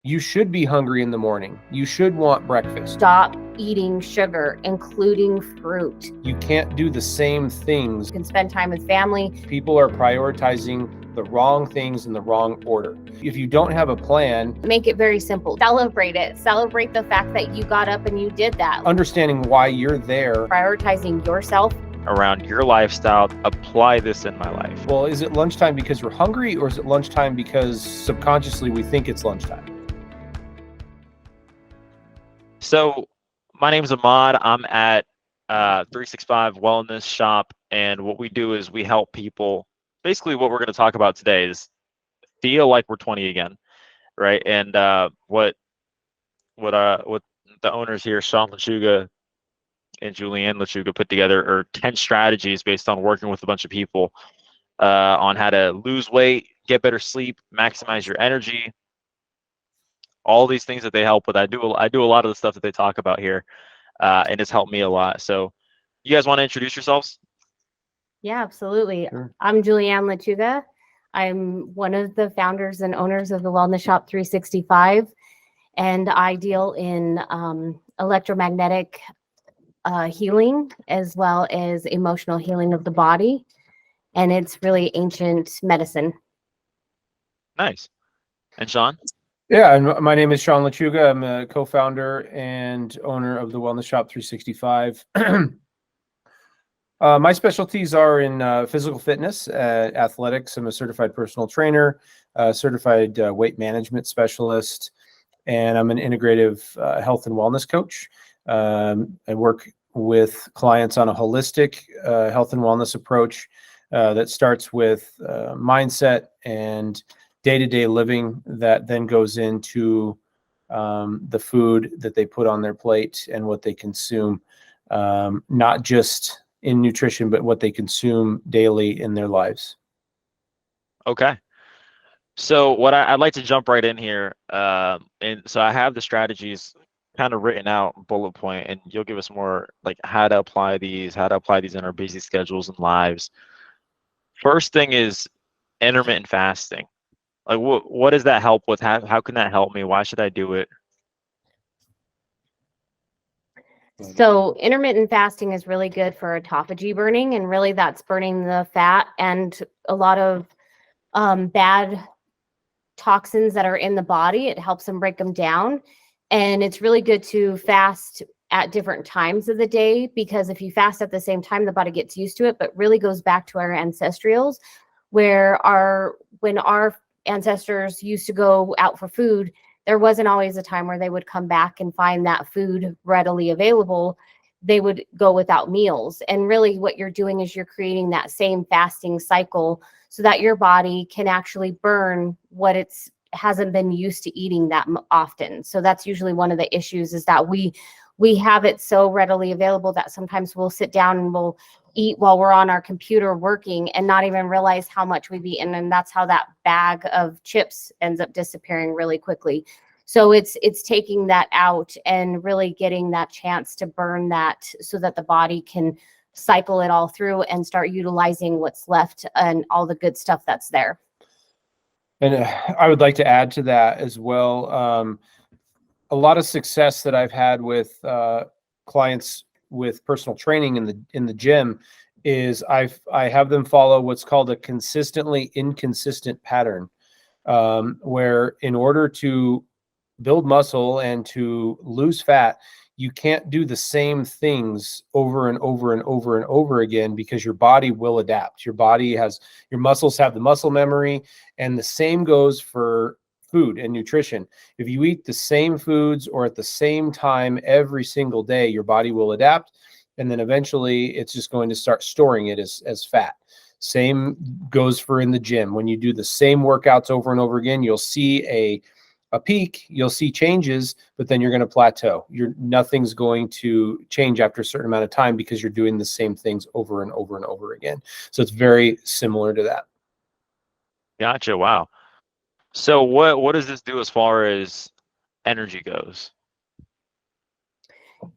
You should be hungry in the morning. You should want breakfast. Stop eating sugar, including fruit. You can't do the same things. You can spend time with family. People are prioritizing the wrong things in the wrong order. If you don't have a plan, make it very simple. Celebrate it. Celebrate the fact that you got up and you did that. Understanding why you're there. Prioritizing yourself around your lifestyle. Apply this in my life. Well, is it lunchtime because we're hungry, or is it lunchtime because subconsciously we think it's lunchtime? So my name is Ahmad. I'm at 365 Wellness Shop, and what we do is we help people. Basically, what we're going to talk about today is feel like we're 20 again, right? And what the owners here, Sean Lechuga and Julianne Lechuga, put together are 10 strategies based on working with a bunch of people on how to lose weight, get better sleep, maximize your energy. All these things that they help with. I do a lot of the stuff that they talk about here, and it's helped me a lot. So you guys want to introduce yourselves? Yeah, absolutely. Sure. I'm Julianne Lechuga. I'm one of the founders and owners of the Wellness Shop 365, and I deal in electromagnetic healing as well as emotional healing of the body, and it's really ancient medicine. Nice. And Sean? Yeah, and my name is Sean Lechuga. I'm a co-founder and owner of the Wellness Shop 365. My specialties are in physical fitness, athletics. I'm a certified personal trainer, certified weight management specialist, and I'm an integrative health and wellness coach. I work with clients on a holistic health and wellness approach that starts with mindset and day-to-day living that then goes into the food that they put on their plate and what they consume, not just in nutrition, but what they consume daily in their lives. Okay. So what I'd like to jump right in here. And so I have the strategies kind of written out, bullet point, and you'll give us more like how to apply these in our busy schedules and lives. First thing is intermittent fasting. Like what does that help with? How can that help me? Why should I do it? So intermittent fasting is really good for autophagy burning, and really that's burning the fat and a lot of bad toxins that are in the body. It helps them break them down, and it's really good to fast at different times of the day, because if you fast at the same time, the body gets used to it. But really goes back to our ancestrals, where when our ancestors used to go out for food, there wasn't always a time where they would come back and find that food readily available. They would go without meals. And really what you're doing is you're creating that same fasting cycle so that your body can actually burn what it's hasn't been used to eating that often. So that's usually one of the issues, is that we have it so readily available that sometimes we'll sit down and we'll eat while we're on our computer working and not even realize how much we've eaten. And that's how that bag of chips ends up disappearing really quickly. So it's taking that out and really getting that chance to burn that so that the body can cycle it all through and start utilizing what's left and all the good stuff that's there. And I would like to add to that as well. A lot of success that I've had with clients with personal training in the gym is I have them follow what's called a consistently inconsistent pattern, where in order to build muscle and to lose fat, you can't do the same things over and over and over and over again, because your body will adapt. Your muscles have the muscle memory, and the same goes for food and nutrition. If you eat the same foods or at the same time every single day, your body will adapt, and then eventually it's just going to start storing it as fat. Same goes for in the gym. When you do the same workouts over and over again, you'll see a peak, you'll see changes, but then you're going to plateau. Nothing's going to change after a certain amount of time, because you're doing the same things over and over and over again. So it's very similar to that. Gotcha. Wow. So what does this do as far as energy goes?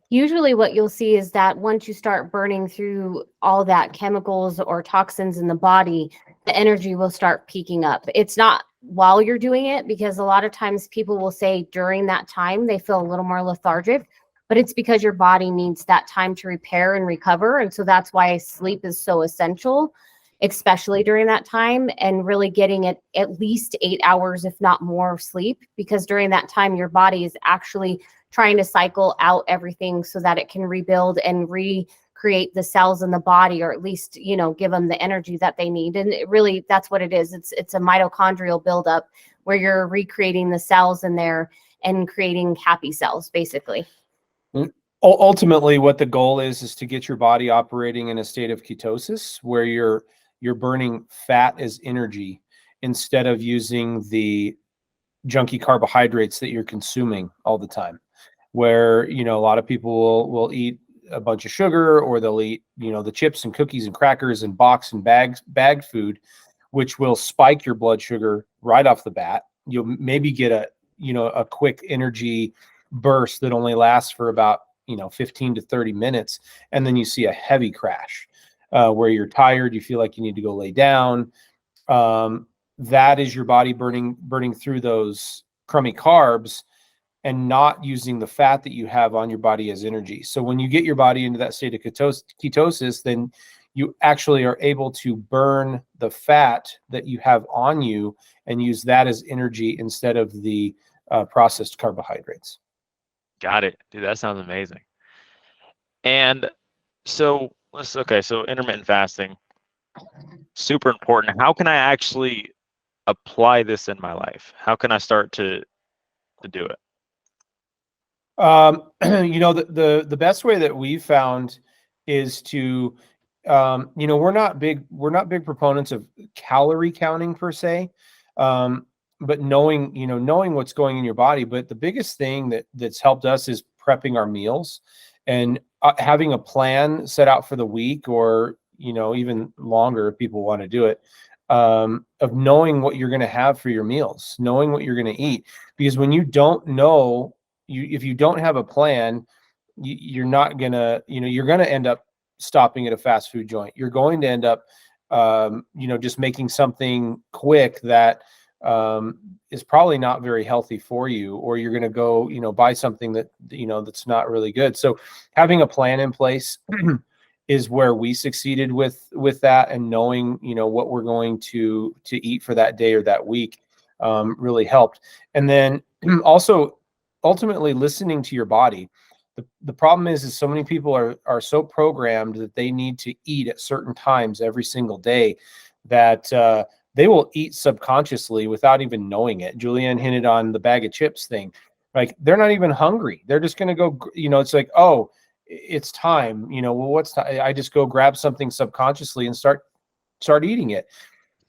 Usually what you'll see is that once you start burning through all that chemicals or toxins in the body, the energy will start peaking up. It's not while you're doing it, because a lot of times people will say during that time they feel a little more lethargic, but it's because your body needs that time to repair and recover. And so that's why sleep is so essential, especially during that time, and really getting it at least 8 hours, if not more, of sleep, because during that time, your body is actually trying to cycle out everything so that it can rebuild and recreate the cells in the body, or at least, you know, give them the energy that they need. And it really, that's what it is. It's a mitochondrial buildup where you're recreating the cells in there and creating happy cells, basically. Ultimately, what the goal is to get your body operating in a state of ketosis where you're burning fat as energy instead of using the junky carbohydrates that you're consuming all the time. Where, you know, a lot of people will eat a bunch of sugar, or they'll eat, you know, the chips and cookies and crackers and box and bagged food, which will spike your blood sugar right off the bat. You'll maybe get a quick energy burst that only lasts for about, 15 to 30 minutes. And then you see a heavy crash where you're tired, you feel like you need to go lay down. That is your body burning through those crummy carbs and not using the fat that you have on your body as energy. So when you get your body into that state of ketosis, then you actually are able to burn the fat that you have on you and use that as energy instead of the processed carbohydrates. Got it. Dude, that sounds amazing. And so intermittent fasting, super important. How can I actually apply this in my life? How can I start to do it? The best way that we've found is to, we're not big proponents of calorie counting per se, but knowing what's going in your body. But the biggest thing that's helped us is prepping our meals and having a plan set out for the week, or, even longer if people want to do it, of knowing what you're going to have for your meals, knowing what you're going to eat. Because when you don't know, if you don't have a plan, you're not gonna, you're gonna end up stopping at a fast food joint. You're going to end up, just making something quick that is probably not very healthy for you, or you're gonna go, buy something that, that's not really good. So having a plan in place is where we succeeded with that, and knowing, what we're going to eat for that day or that week really helped. And then also, ultimately listening to your body. The problem is so many people are so programmed that they need to eat at certain times every single day that they will eat subconsciously without even knowing it. Julianne hinted on the bag of chips thing. Like, they're not even hungry. They're just going to go, it's like, oh, it's time, well, what's time? I just go grab something subconsciously and start eating it.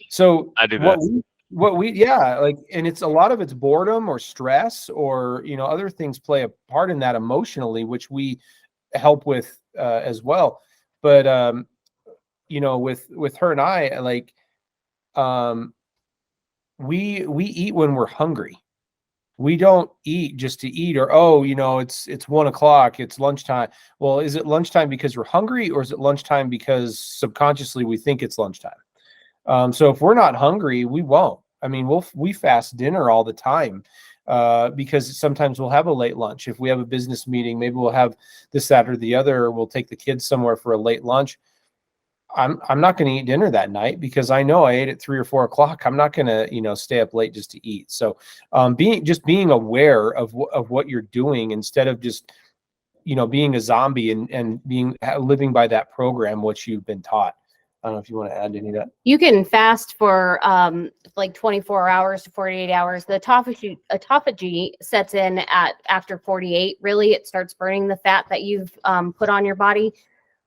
So I do that. And it's a lot of it's boredom or stress, or, other things play a part in that emotionally, which we help with as well. But, with her and I, like, we eat when we're hungry. We don't eat just to eat, or, it's 1:00, it's lunchtime. Well, is it lunchtime because we're hungry, or is it lunchtime because subconsciously we think it's lunchtime? So if we're not hungry, we won't. I mean, we fast dinner all the time because sometimes we'll have a late lunch. If we have a business meeting, maybe we'll have this, that, or the other, or we'll take the kids somewhere for a late lunch. I'm not going to eat dinner that night because I know I ate at 3 or 4 o'clock. I'm not going to, stay up late just to eat. So being aware of what you're doing, instead of just, being a zombie and living by that program, which you've been taught. I don't know if you want to add any of that. You can fast for like 24 hours to 48 hours. The autophagy sets in after 48. Really, it starts burning the fat that you've put on your body.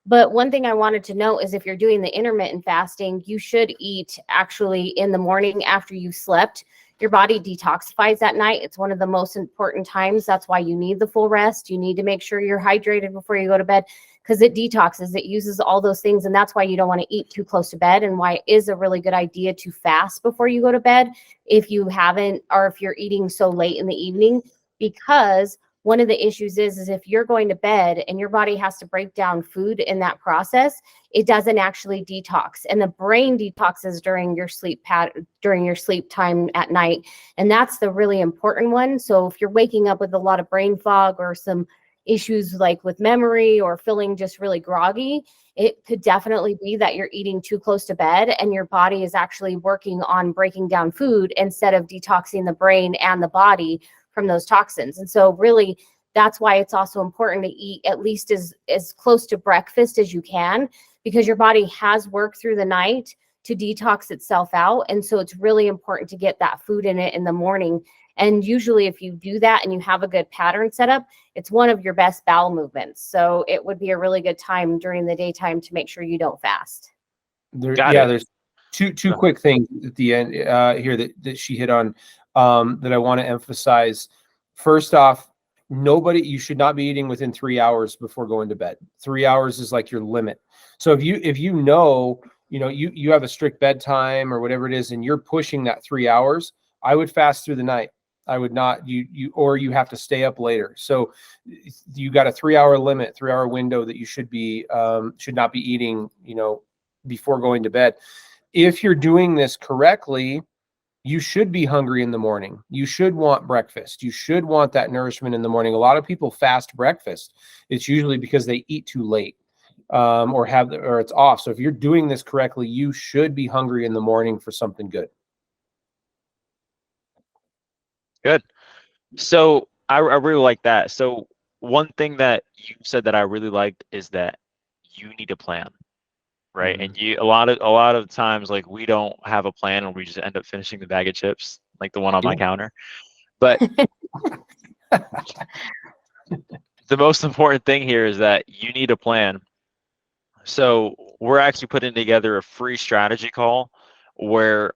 But one thing I wanted to note is, if you're doing the intermittent fasting, you should eat actually in the morning after you slept. Your body detoxifies at night. It's one of the most important times. That's why you need the full rest. You need to make sure you're hydrated before you go to bed, because it detoxes, it uses all those things. And that's why you don't want to eat too close to bed, and why it is a really good idea to fast before you go to bed if you haven't, or if you're eating so late in the evening, because one of the issues is if you're going to bed and your body has to break down food in that process, it doesn't actually detox, and the brain detoxes during your during your sleep time at night. And that's the really important one. So if you're waking up with a lot of brain fog or some issues like with memory or feeling just really groggy, it could definitely be that you're eating too close to bed and your body is actually working on breaking down food instead of detoxing the brain and the body from those toxins. And so really, that's why it's also important to eat at least as close to breakfast as you can, because your body has worked through the night to detox itself out. And so it's really important to get that food in it in the morning. And usually if you do that and you have a good pattern set up, it's one of your best bowel movements. So it would be a really good time during the daytime to make sure you don't fast. Got it. There's two quick things at the end here that she hit on that I want to emphasize. First off, you should not be eating within 3 hours before going to bed. 3 hours is like your limit. So if you know you have a strict bedtime or whatever it is, and you're pushing that 3 hours, I would fast through the night. I would not, or you have to stay up later. So you got a 3 hour limit, 3 hour window that you should not be eating, before going to bed. If you're doing this correctly, you should be hungry in the morning. You should want breakfast. You should want that nourishment in the morning. A lot of people fast breakfast. It's usually because they eat too late, or it's off. So if you're doing this correctly, you should be hungry in the morning for something good. Good. So I really like that. So one thing that you said that I really liked is that you need a plan, right? Mhm. And a lot of times, like, we don't have a plan and we just end up finishing the bag of chips, like the one on my counter. But the most important thing here is that you need a plan. So we're actually putting together a free strategy call where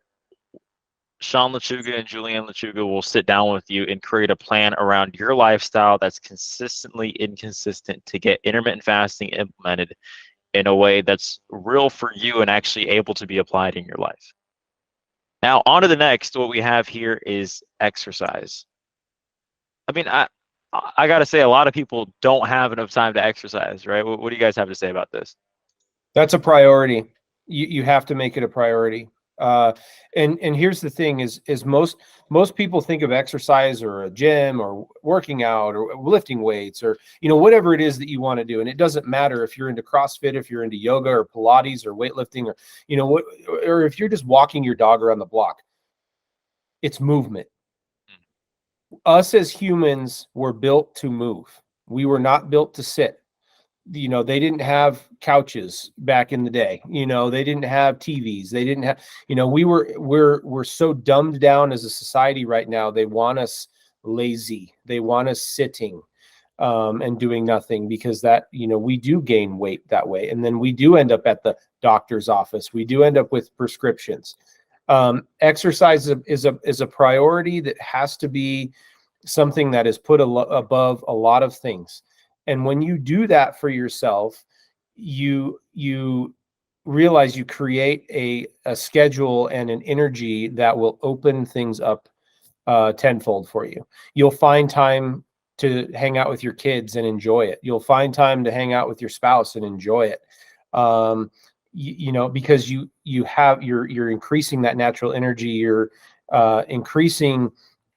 Sean Lechuga and Julianne Lechuga will sit down with you and create a plan around your lifestyle that's consistently inconsistent to get intermittent fasting implemented in a way that's real for you and actually able to be applied in your life. Now, on to the next. What we have here is exercise. I mean, I got to say, a lot of people don't have enough time to exercise, right? What do you guys have to say about this? That's a priority. You have to make it a priority. And here's the thing is most people think of exercise or a gym or working out or lifting weights or, whatever it is that you want to do. And it doesn't matter if you're into CrossFit, if you're into yoga or Pilates or weightlifting or, or if you're just walking your dog around the block. It's movement. Us as humans were built to move. We were not built to sit. They didn't have couches back in the day. They didn't have TVs. They didn't have, we're so dumbed down as a society right now. They want us lazy. They want us sitting and doing nothing, because that, we do gain weight that way. And then we do end up at the doctor's office. We do end up with prescriptions. Exercise is a priority that has to be something that is put above a lot of things. And when you do that for yourself, you realize you create a schedule and an energy that will open things up tenfold for you. You'll find time to hang out with your kids and enjoy it. You'll find time to hang out with your spouse and enjoy it. Because you're increasing that natural energy. You're increasing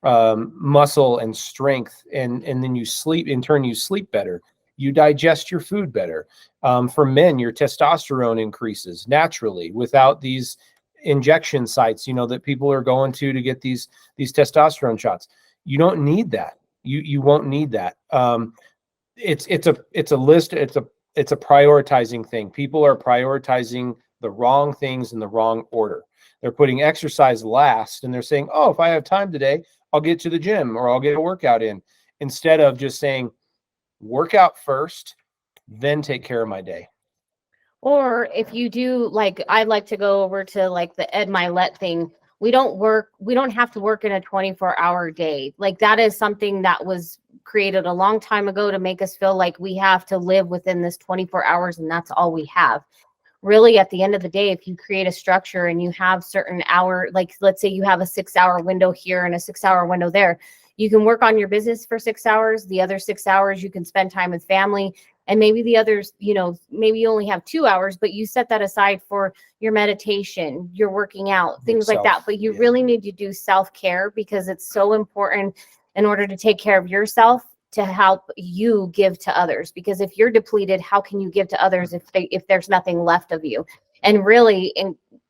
muscle and strength, and then you sleep. In turn, you sleep better. You digest your food better. For men, your testosterone increases naturally without these injection sites, that people are going to get these testosterone shots. You don't need that. You won't need that. It's a list. It's a prioritizing thing. People are prioritizing the wrong things in the wrong order. They're putting exercise last, and they're saying, oh, if I have time today, I'll get to the gym or I'll get a workout in, instead of just saying, workout first, then take care of my day. Or if you do, like, I'd like to go over to like the Ed Milet thing. We don't have to work in a 24-hour day. Like, that is something that was created a long time ago to make us feel like we have to live within this 24 hours and that's all we have. Really, at the end of the day, if you create a structure and you have certain hour, like let's say you have a 6-hour window here and a 6-hour window there, You can work on your business for 6 hours. The other 6 hours you can spend time with family. And maybe the others, maybe you only have 2 hours, but you set that aside for your meditation, your working out, things like that. But you really need to do self-care, because it's so important in order to take care of yourself, to help you give to others. Because if you're depleted, how can you give to others if there's nothing left of you? And really,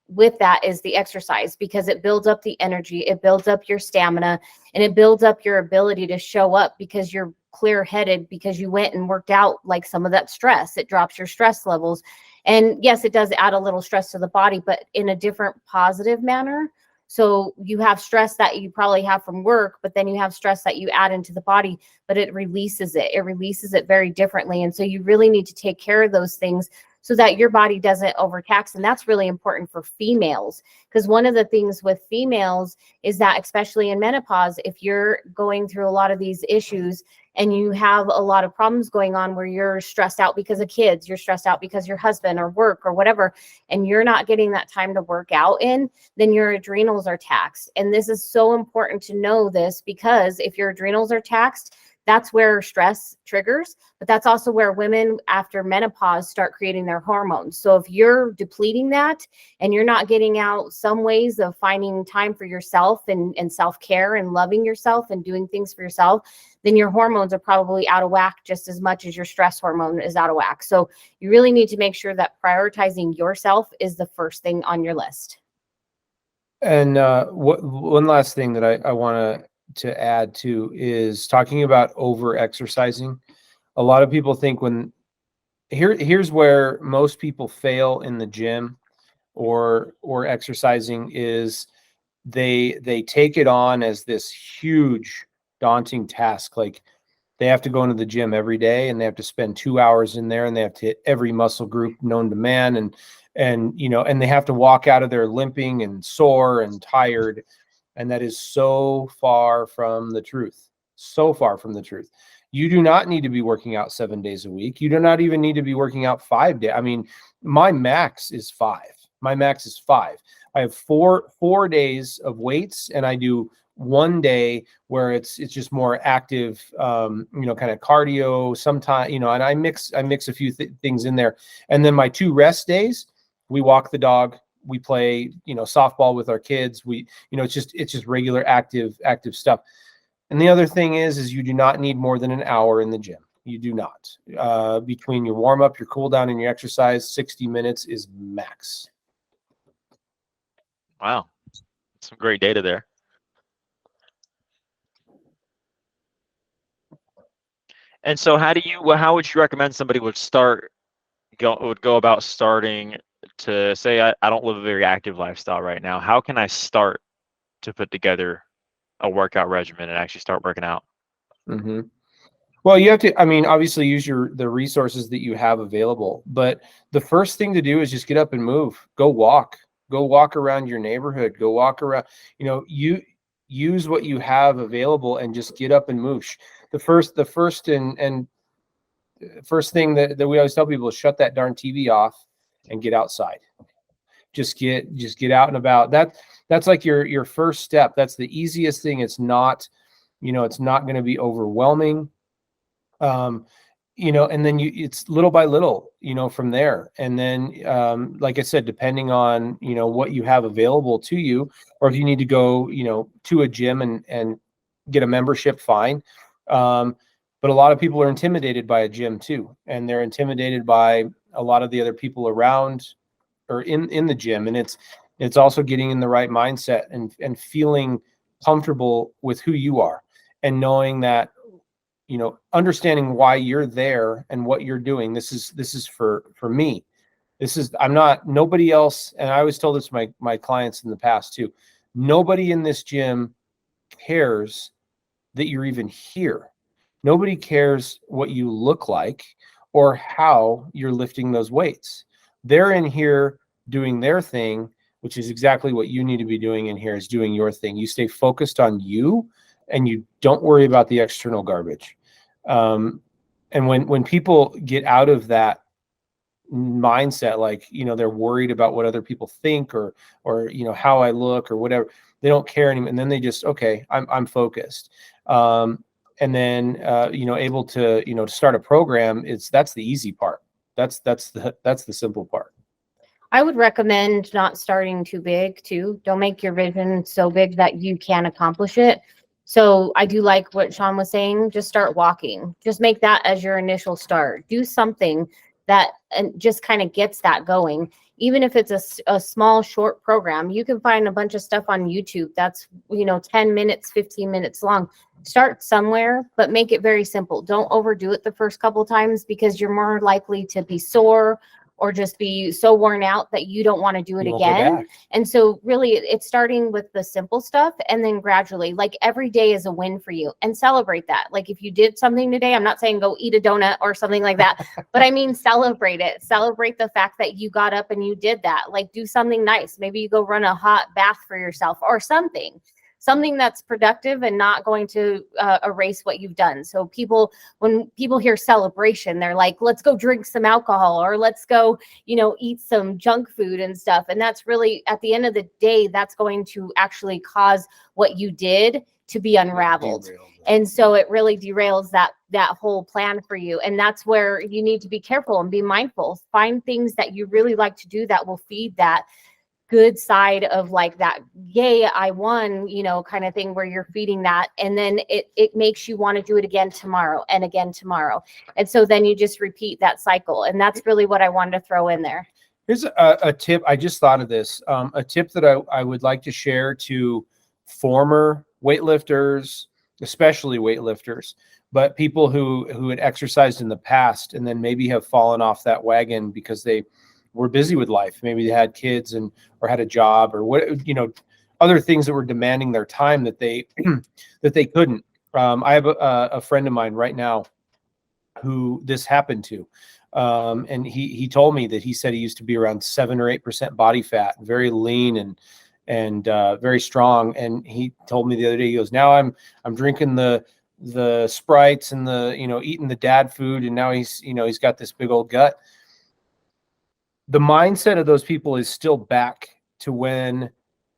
with that is the exercise, because it builds up the energy, it builds up your stamina, and it builds up your ability to show up, because you're clear-headed, because you went and worked out. Like some of that stress, it drops your stress levels. And yes, it does add a little stress to the body, but in a different positive manner. So you have stress that you probably have from work, but then you have stress that you add into the body, but it releases it very differently. And so you really need to take care of those things so that your body doesn't overtax. And that's really important for females, because one of the things with females is that, especially in menopause, if you're going through a lot of these issues and you have a lot of problems going on where you're stressed out because of kids, you're stressed out because your husband or work or whatever, and you're not getting that time to work out in, then your adrenals are taxed. And this is so important to know this, because if your adrenals are taxed, that's where stress triggers, but that's also where women after menopause start creating their hormones. So if you're depleting that and you're not getting out some ways of finding time for yourself and self-care and loving yourself and doing things for yourself, then your hormones are probably out of whack just as much as your stress hormone is out of whack. So you really need to make sure that prioritizing yourself is the first thing on your list. And one last thing that I want to add to is talking about over exercising. A lot of people think here's where most people fail in the gym or exercising is they take it on as this huge daunting task. Like they have to go into the gym every day and they have to spend 2 hours in there and they have to hit every muscle group known to man, and they have to walk out of there limping and sore and tired. And that is so far from the truth. So far from the truth. You do not need to be working out 7 days a week. You do not even need to be working out 5 days. I mean, my max is 5. My max is 5. I have four days of weights, and I do 1 day where it's just more active, kind of cardio. Sometimes, and I mix a few things in there. And then my 2 rest days, we walk the dog. We play, softball with our kids. It's just regular active stuff. And the other thing is you do not need more than an hour in the gym. You do not. Between your warm up, your cool down, and your exercise, 60 minutes is max. Wow. Some great data there. And so how would you recommend somebody would go about starting to say, I don't live a very active lifestyle right now. How can I start to put together a workout regimen and actually start working out? Mm-hmm. Well, you have to, obviously use the resources that you have available, but the first thing to do is just get up and move. Go walk around your neighborhood, go walk around, you use what you have available and just get up and move. The first thing that we always tell people is shut that darn TV off and get outside. Just get out and about. That's like your first step. That's the easiest thing. It's not, it's not going to be overwhelming. And then it's little by little, from there. And then, like I said, depending on, what you have available to you, or if you need to go, to a gym and get a membership, fine. But a lot of people are intimidated by a gym too. And they're intimidated by a lot of the other people around or in the gym. And it's also getting in the right mindset and feeling comfortable with who you are and knowing that, understanding why you're there and what you're doing. This is for me. I'm not nobody else. And I always told this to my clients in the past too. Nobody in this gym cares that you're even here. Nobody cares what you look like or how you're lifting those weights. They're in here doing their thing, which is exactly what you need to be doing in here, is doing your thing. You stay focused on you and you don't worry about the external garbage. And when people get out of that mindset, like, they're worried about what other people think, or how I look or whatever. They don't care anymore. And then they just, okay, I'm focused. And then, able to, to start a program, that's the easy part. That's the simple part. I would recommend not starting too big too. Don't make your vision so big that you can't accomplish it. So I do like what Sean was saying. Just start walking. Just make that as your initial start. Do something that just kind of gets that going. Even if it's a small, short program, you can find a bunch of stuff on YouTube that's, 10 minutes, 15 minutes long. Start somewhere, but make it very simple. Don't overdo it the first couple of times, because you're more likely to be sore or just be so worn out that you don't want to do it You won't go again. back. And so really it's starting with the simple stuff, and then gradually, like, every day is a win for you, and celebrate that. Like, if you did something today, I'm not saying go eat a donut or something like that, but I mean, celebrate it. Celebrate the fact that you got up and you did that. Like, do something nice. Maybe you go run a hot bath for yourself or something that's productive and not going to erase what you've done. So when people hear celebration, they're like, let's go drink some alcohol, or let's go, eat some junk food and stuff. And that's really, at the end of the day, that's going to actually cause what you did to be unraveled. And so it really derails that whole plan for you. And that's where you need to be careful and be mindful. Find things that you really like to do that will feed that good side of, like, that yay I won, kind of thing, where you're feeding that, and then it makes you want to do it again tomorrow and again tomorrow. And so then you just repeat that cycle. And that's really what I wanted to throw in there. Here's a tip. I just thought of this. A tip that I would like to share to former weightlifters, especially weightlifters, but people who had exercised in the past and then maybe have fallen off that wagon because they were busy with life. Maybe they had kids or had a job, or what, other things that were demanding their time that they couldn't. I have a friend of mine right now who this happened to. And he told me that he said he used to be around 7 or 8% body fat, very lean and very strong. And he told me the other day, he goes, now I'm drinking the Sprites and eating the dad food. And now he's got this big old gut. The mindset of those people is still back to when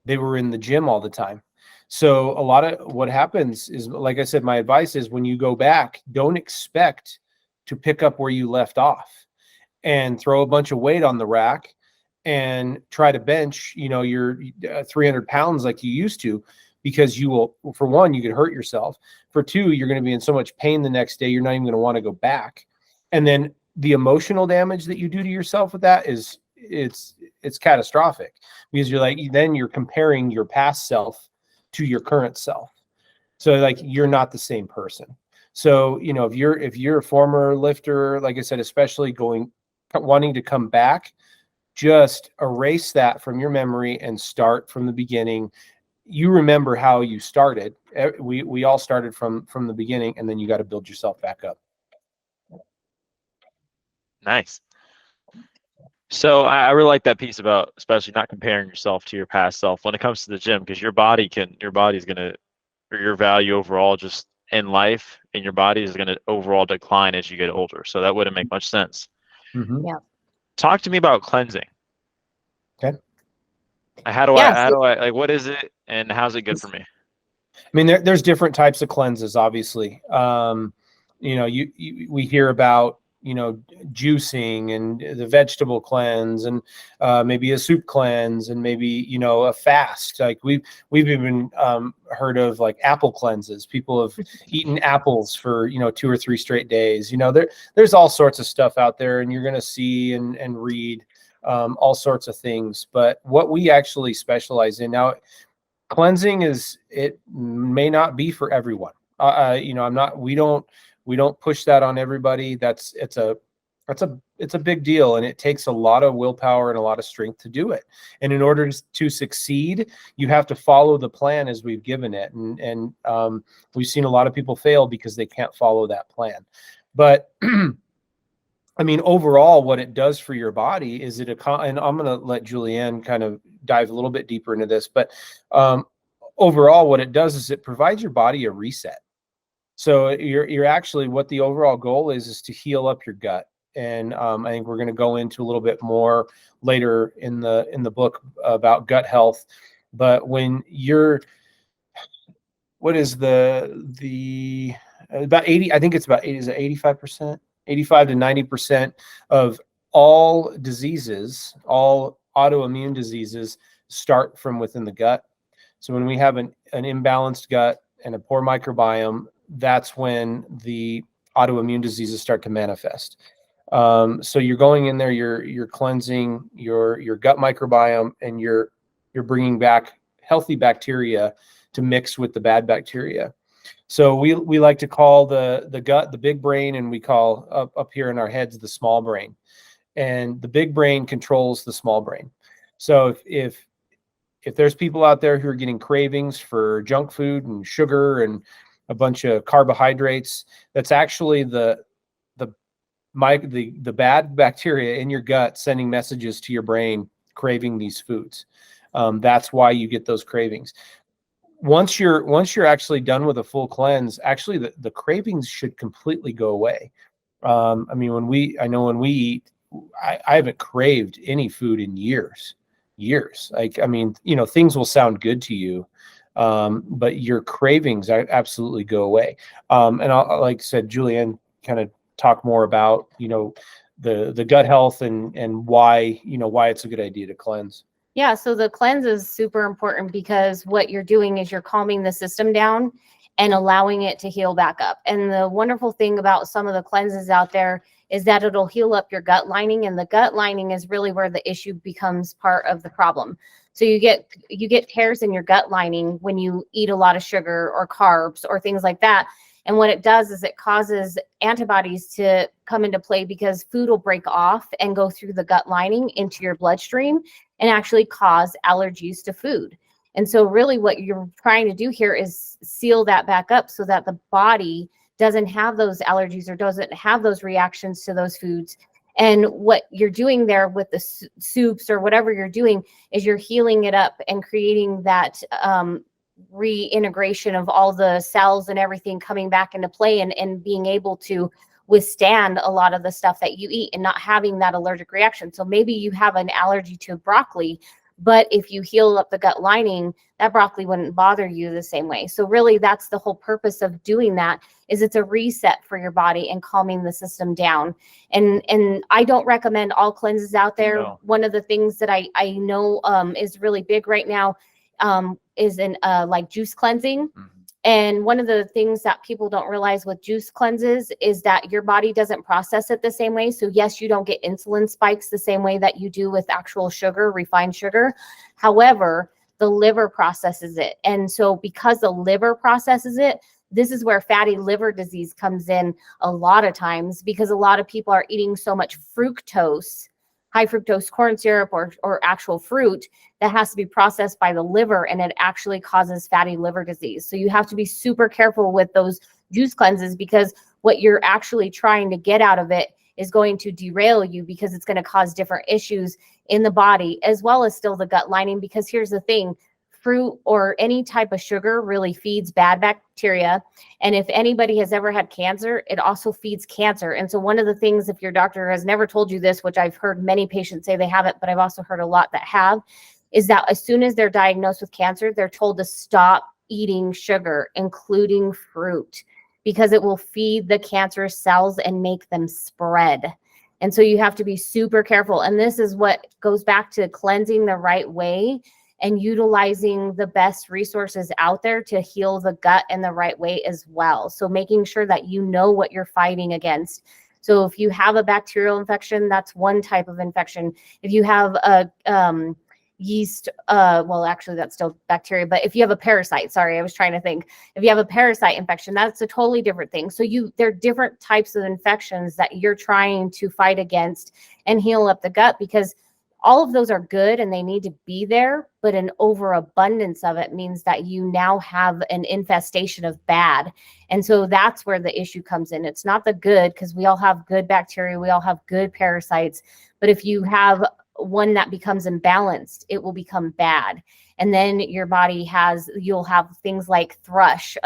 they were in the gym all the time. So a lot of what happens is, like I said, my advice is, when you go back, don't expect to pick up where you left off and throw a bunch of weight on the rack and try to bench, your 300 pounds like you used to, because you will, for one, you could hurt yourself. For two, you're going to be in so much pain the next day, you're not even going to want to go back. And then the emotional damage that you do to yourself with that is it's catastrophic, because then you're comparing your past self to your current self. So, like, you're not the same person. So, if you're a former lifter, like I said, especially wanting to come back, just erase that from your memory and start from the beginning. You remember how you started. We all started from the beginning, and then you got to build yourself back up. Nice. So I really like that piece about, especially, not comparing yourself to your past self when it comes to the gym, because your body's gonna, or your value overall just in life and your body is gonna overall decline as you get older. So that wouldn't make much sense. Mm-hmm. Yeah. Talk to me about cleansing. Okay. How do I like, what is it and how's it good for me? I mean, there's different types of cleanses, obviously. We hear about, juicing and the vegetable cleanse, and maybe a soup cleanse, and maybe, a fast. Like we've even heard of, like, apple cleanses. People have eaten apples for, 2 or 3 straight days. There's all sorts of stuff out there, and you're going to see and read all sorts of things. But what we actually specialize in now, cleansing it may not be for everyone. We don't push that on everybody. It's a big deal, and it takes a lot of willpower and a lot of strength to do it. And in order to succeed, you have to follow the plan as we've given it. And we've seen a lot of people fail because they can't follow that plan. But I mean, overall, what it does for your body is and I'm going to let Julianne kind of dive a little bit deeper into this, but overall, what it does is it provides your body a reset. So you're actually, what the overall goal is to heal up your gut And I think we're going to go into a little bit more later in the book about gut health. But when you're, what is the about 80, I think it's about 80, is it 85%? 85 to 90% of all diseases, all autoimmune diseases start from within the gut. So when we have an imbalanced gut and a poor microbiome, that's when the autoimmune diseases start to manifest. So you're going in there, you're cleansing your gut microbiome, and you're bringing back healthy bacteria to mix with the bad bacteria. So we like to call the gut the big brain, and we call up here in our heads the small brain. And the big brain controls the small brain. So if there's people out there who are getting cravings for junk food and sugar and a bunch of carbohydrates, that's actually the bad bacteria in your gut sending messages to your brain craving these foods. That's why you get those cravings. Once you're actually done with a full cleanse, actually the cravings should completely go away. I mean, when we eat, I haven't craved any food in years. Like, I mean, things will sound good to you, but your cravings absolutely go away. And I'll, like I said, Julianne kind of talk more about, the gut health and why it's a good idea to cleanse. Yeah, so the cleanse is super important because what you're doing is you're calming the system down and allowing it to heal back up. And the wonderful thing about some of the cleanses out there is that it'll heal up your gut lining, and the gut lining is really where the issue becomes part of the problem. So you get tears in your gut lining when you eat a lot of sugar or carbs or things like that. And what it does is it causes antibodies to come into play because food will break off and go through the gut lining into your bloodstream and actually cause allergies to food. And so really what you're trying to do here is seal that back up so that the body doesn't have those allergies or doesn't have those reactions to those foods. And what you're doing there with the soups or whatever you're doing is you're healing it up and creating that reintegration of all the cells and everything coming back into play and being able to withstand a lot of the stuff that you eat and not having that allergic reaction. So maybe you have an allergy to broccoli, but if you heal up the gut lining, that broccoli wouldn't bother you the same way. So really that's the whole purpose of doing that, is it's a reset for your body and calming the system down. And I don't recommend all cleanses out there. No. One of the things that I know is really big right now is in like juice cleansing. Mhm. And one of the things that people don't realize with juice cleanses is that your body doesn't process it the same way. So yes, you don't get insulin spikes the same way that you do with actual sugar, refined sugar. However, the liver processes it. And so because the liver processes it, this is where fatty liver disease comes in a lot of times, because a lot of people are eating so much fructose, high fructose corn syrup or actual fruit that has to be processed by the liver, and it actually causes fatty liver disease. So you have to be super careful with those juice cleanses, because what you're actually trying to get out of it is going to derail you, because it's going to cause different issues in the body as well as still the gut lining. Because here's the thing, fruit or any type of sugar really feeds bad bacteria. And if anybody has ever had cancer, it also feeds cancer. And so one of the things, if your doctor has never told you this, which I've heard many patients say they haven't, but I've also heard a lot that have, is that as soon as they're diagnosed with cancer, they're told to stop eating sugar, including fruit, because it will feed the cancerous cells and make them spread. And so you have to be super careful. And this is what goes back to cleansing the right way and utilizing the best resources out there to heal the gut in the right way as well. So making sure that you know what you're fighting against. So if you have a bacterial infection, that's one type of infection. If you have a yeast, well, actually that's still bacteria, but if you have a parasite, sorry, I was trying to think. If you have a parasite infection, that's a totally different thing. So there are different types of infections that you're trying to fight against and heal up the gut, because all of those are good and they need to be there, but an overabundance of it means that you now have an infestation of bad. And so that's where the issue comes in. It's not the good, because we all have good bacteria, we all have good parasites, but if you have one that becomes imbalanced, it will become bad. And then your body you'll have things like thrush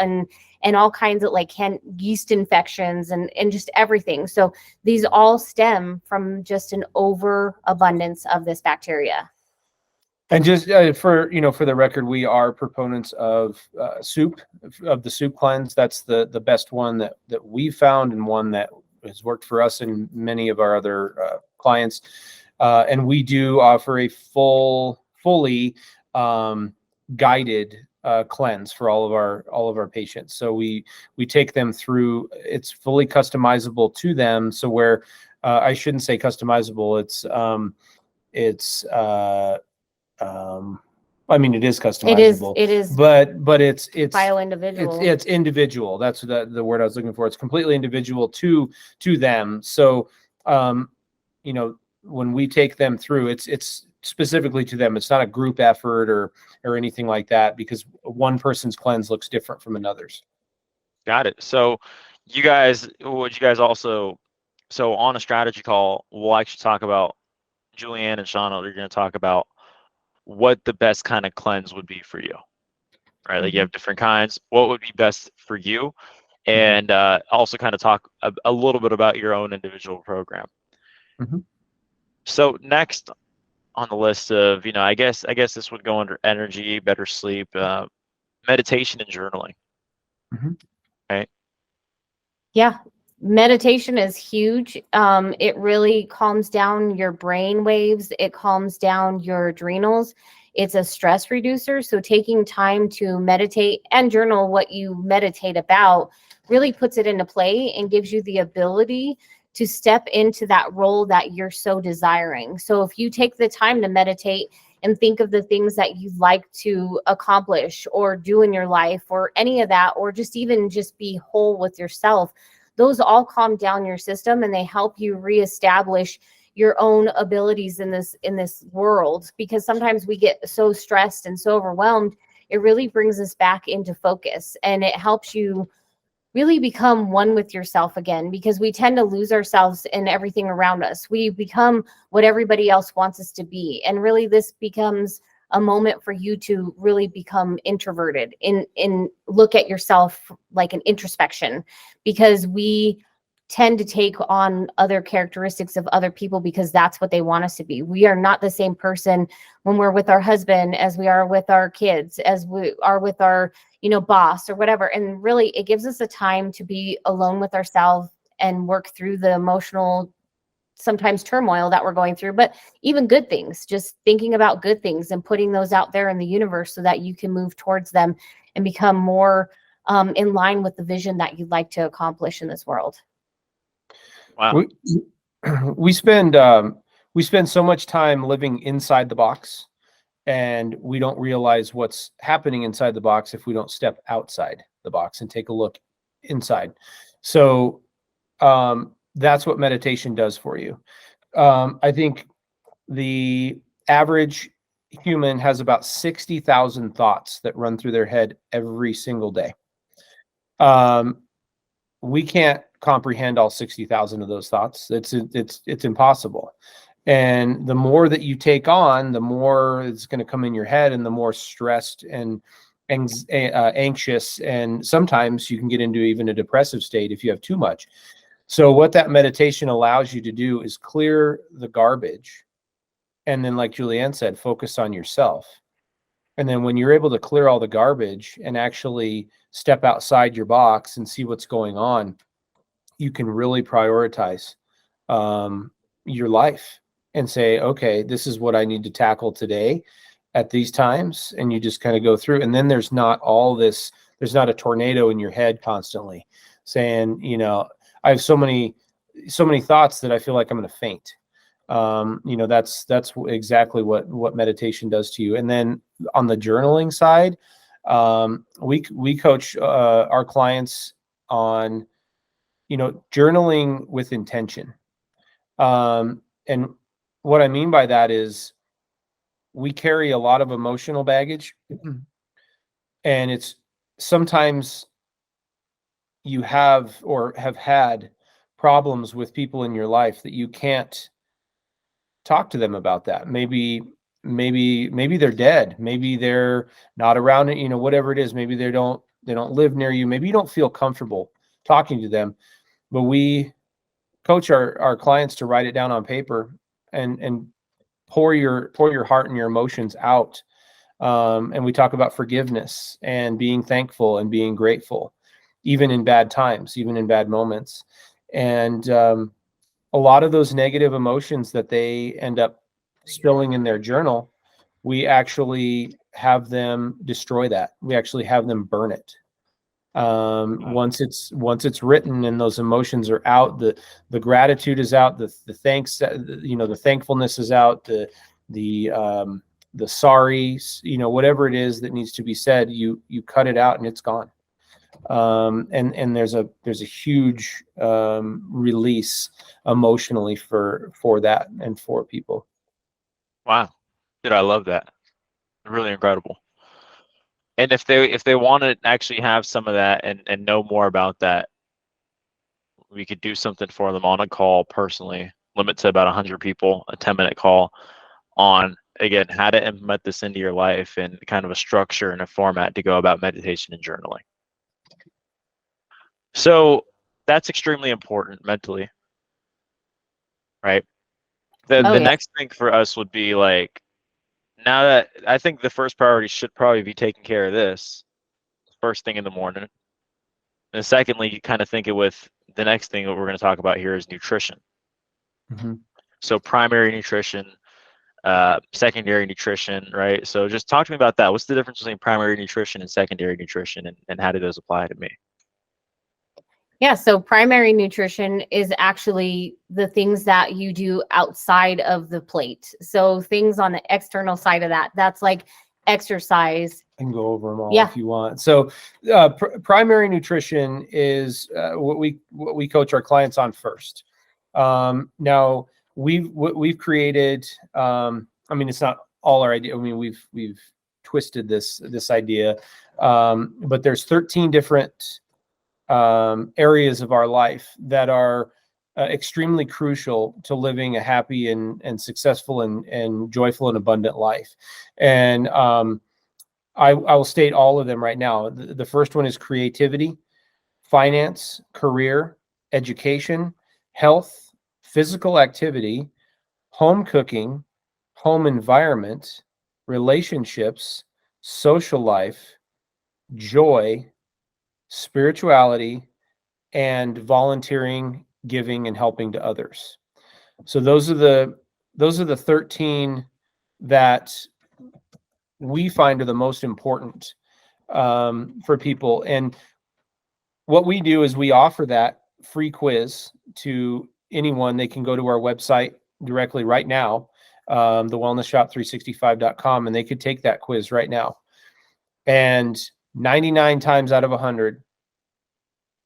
and all kinds of like yeast infections and just everything. So these all stem from just an overabundance of this bacteria. And just for for the record, we are proponents of soup, of the soup cleanse. That's the best one that we found, and one that has worked for us and many of our other clients. And we do offer a fully guided cleanse for all of our patients. So we take them through. It's fully customizable to them. So where I shouldn't say customizable. I mean, it is customizable. It is but it's bio-individual. it's individual. That's the word I was looking for. It's completely individual to them. So when we take them through, it's specifically to them. It's not a group effort or anything like that, because one person's cleanse looks different from another's. Got it. So also, so on a strategy call, we'll actually talk about, Julianne and Shauna are going to talk about what the best kind of cleanse would be for you, right? Like you have different kinds. What would be best for you? And also kind of talk a little bit about your own individual program. So next on the list of, I guess this would go under energy, better sleep, meditation and journaling. Right? Yeah. Meditation is huge. It really calms down your brain waves. It calms down your adrenals. It's a stress reducer. So taking time to meditate and journal what you meditate about really puts it into play and gives you the ability to step into that role that you're so desiring. So if you take the time to meditate and think of the things that you'd like to accomplish or do in your life or any of that, or just even just be whole with yourself, those all calm down your system and they help you reestablish your own abilities in this world. Because sometimes we get so stressed and so overwhelmed, it really brings us back into focus, and it helps you really become one with yourself again, because we tend to lose ourselves in everything around us. We become what everybody else wants us to be. And really this becomes a moment for you to really become introverted in look at yourself like an introspection, because we tend to take on other characteristics of other people because that's what they want us to be. We are not the same person when we're with our husband as we are with our kids, as we are with our, boss or whatever. And really it gives us a time to be alone with ourselves and work through the emotional, sometimes turmoil that we're going through, but even good things, just thinking about good things and putting those out there in the universe so that you can move towards them and become more in line with the vision that you'd like to accomplish in this world. Wow. We spend so much time living inside the box, and we don't realize what's happening inside the box if we don't step outside the box and take a look inside. So that's what meditation does for you. I think the average human has about 60,000 thoughts that run through their head every single day. We can't comprehend all 60,000 of those thoughts. It's impossible. And the more that you take on, the more it's going to come in your head, and the more stressed and anxious, and sometimes you can get into even a depressive state if you have too much. So what that meditation allows you to do is clear the garbage. And then, like Julianne said, focus on yourself. And then when you're able to clear all the garbage and actually step outside your box and see what's going on, you can really prioritize your life and say, okay, this is what I need to tackle today at these times. And you just kind of go through. And then there's not a tornado in your head constantly saying, I have so many thoughts that I feel like I'm going to faint. That's exactly what meditation does to you. And then on the journaling side, we coach our clients on, journaling with intention. And what I mean by that is we carry a lot of emotional baggage, and it's sometimes you have or have had problems with people in your life that you can't talk to them about that. Maybe they're dead. Maybe they're not around it, whatever it is. Maybe they don't don't live near you. Maybe you don't feel comfortable talking to them, but we coach our clients to write it down on paper and pour your heart and your emotions out. And we talk about forgiveness and being thankful and being grateful, even in bad times, even in bad moments. And a lot of those negative emotions that they end up spilling in their journal, we actually have them destroy that. We actually have them burn it. Once it's written and those emotions are out, the gratitude is out, the thanks, the thankfulness is out, the sorry, whatever it is that needs to be said, you cut it out and it's gone. And there's a huge release emotionally for that and for people. Wow. Dude, I love that. Really incredible. And if they want to actually have some of that and know more about that, we could do something for them on a call personally, limit to about 100 people, a 10-minute call on, again, how to implement this into your life and kind of a structure and a format to go about meditation and journaling. So that's extremely important mentally, right? The Oh, yeah. next thing for us would be like, now that I think the first priority should probably be taking care of this first thing in the morning. And secondly, you kind of think it with the next thing that we're going to talk about here is nutrition. Mm-hmm. So primary nutrition, secondary nutrition, right? So just talk to me about that. What's the difference between primary nutrition and secondary nutrition, and how do those apply to me? Yeah, so primary nutrition is actually the things that you do outside of the plate. So things on the external side of that, that's like exercise. I can go over them all Yeah. if you want. So primary nutrition is what we coach our clients on first. Now we've created, it's not all our idea. I mean, we've twisted this idea, but there's 13 different areas of our life that are extremely crucial to living a happy and successful and joyful and abundant life. And I will state all of them right now. The first one is creativity, finance, career, education, health, physical activity, home cooking, home environment, relationships, social life, joy, spirituality, and volunteering, giving, and helping to others. So those are the 13 that we find are the most important for people. And what we do is we offer that free quiz to anyone. They can go to our website directly right now, thewellnessshop365.com, and they could take that quiz right now. And 99 times out of 100,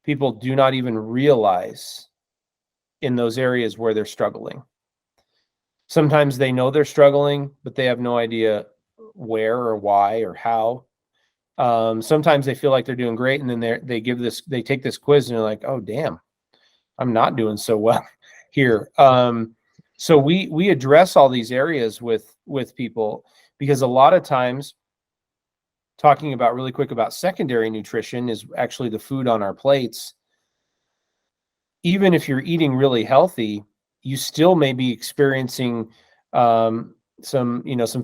people do not even realize in those areas where they're struggling. Sometimes they know they're struggling, but they have no idea where or why or how. Sometimes they feel like they're doing great, and then they take this quiz and they're like, oh damn, I'm not doing so well here. So we address all these areas with people, because a lot of times, talking about really quick about secondary nutrition is actually the food on our plates. Even if you're eating really healthy, you still may be experiencing some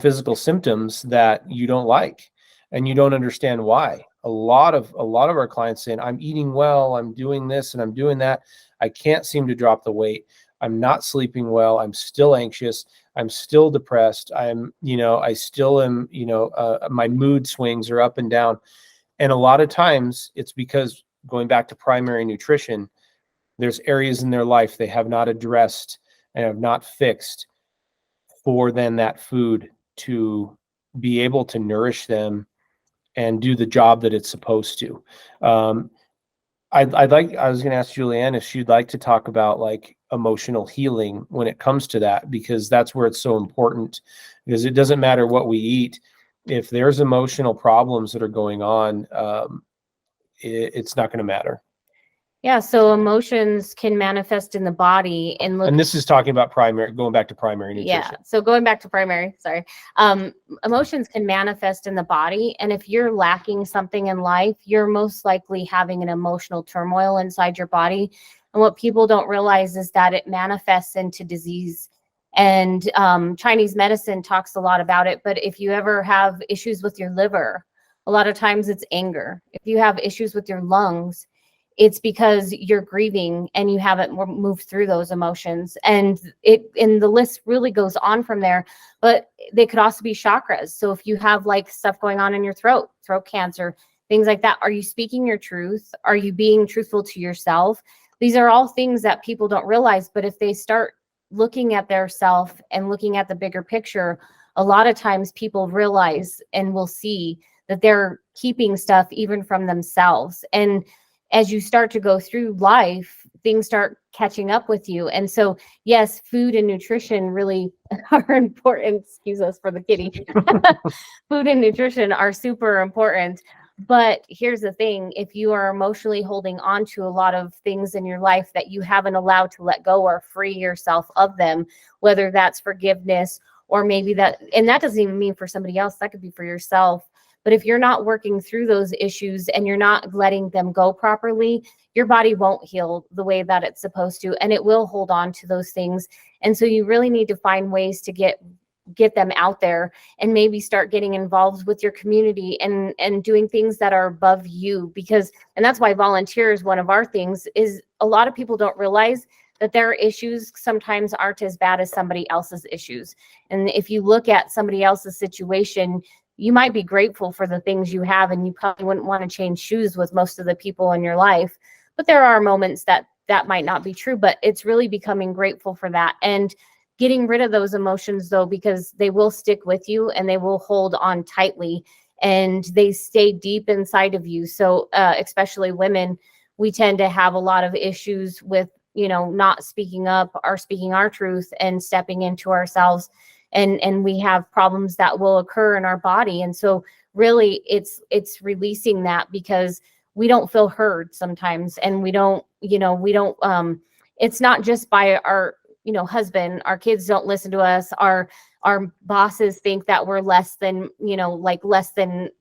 physical symptoms that you don't like, and you don't understand why. A lot of our clients saying, I'm eating well, I'm doing this and I'm doing that, I can't seem to drop the weight, I'm not sleeping well, I'm still anxious, I'm still depressed, I still am, my mood swings are up and down. And a lot of times it's because, going back to primary nutrition, there's areas in their life they have not addressed and have not fixed for then that food to be able to nourish them and do the job that it's supposed to. I was going to ask Julianne if she'd like to talk about like emotional healing when it comes to that, because that's where it's so important, because it doesn't matter what we eat. If there's emotional problems that are going on, it's not going to matter. Yeah, so emotions can manifest in the body and look. And this is talking about primary, going back to primary Yeah, nutrition. so going back to primary, sorry. Emotions can manifest in the body, and if you're lacking something in life, you're most likely having an emotional turmoil inside your body. And what people don't realize is that it manifests into disease. And Chinese medicine talks a lot about it, but if you ever have issues with your liver, a lot of times it's anger. If you have issues with your lungs, it's because you're grieving and you haven't moved through those emotions, and the list really goes on from there. But they could also be chakras. So if you have like stuff going on in your throat cancer, things like that, are you speaking your truth? Are you being truthful to yourself? These are all things that people don't realize, but if they start looking at their self and looking at the bigger picture, a lot of times people realize and will see that they're keeping stuff even from themselves. And as you start to go through life, things start catching up with you. And so, yes, food and nutrition really are important. Excuse us for the kitty. Food and nutrition are super important. But here's the thing, if you are emotionally holding on to a lot of things in your life that you haven't allowed to let go or free yourself of them, whether that's forgiveness or maybe that, and that doesn't even mean for somebody else, that could be for yourself. But if you're not working through those issues and you're not letting them go properly, your body won't heal the way that it's supposed to, and it will hold on to those things. And so you really need to find ways to get them out there and maybe start getting involved with your community and doing things that are above you, because, and that's why volunteer is one of our things. Is a lot of people don't realize that their issues sometimes aren't as bad as somebody else's issues. And if you look at somebody else's situation, you might be grateful for the things you have, and you probably wouldn't want to change shoes with most of the people in your life. But there are moments that might not be true, but it's really becoming grateful for that and getting rid of those emotions, though, because they will stick with you and they will hold on tightly and they stay deep inside of you. So especially women, we tend to have a lot of issues with, not speaking up or speaking our truth and stepping into ourselves. And we have problems that will occur in our body. And so really it's releasing that, because we don't feel heard sometimes, and we don't it's not just by our husband. Our kids don't listen to us. Our bosses think that we're less than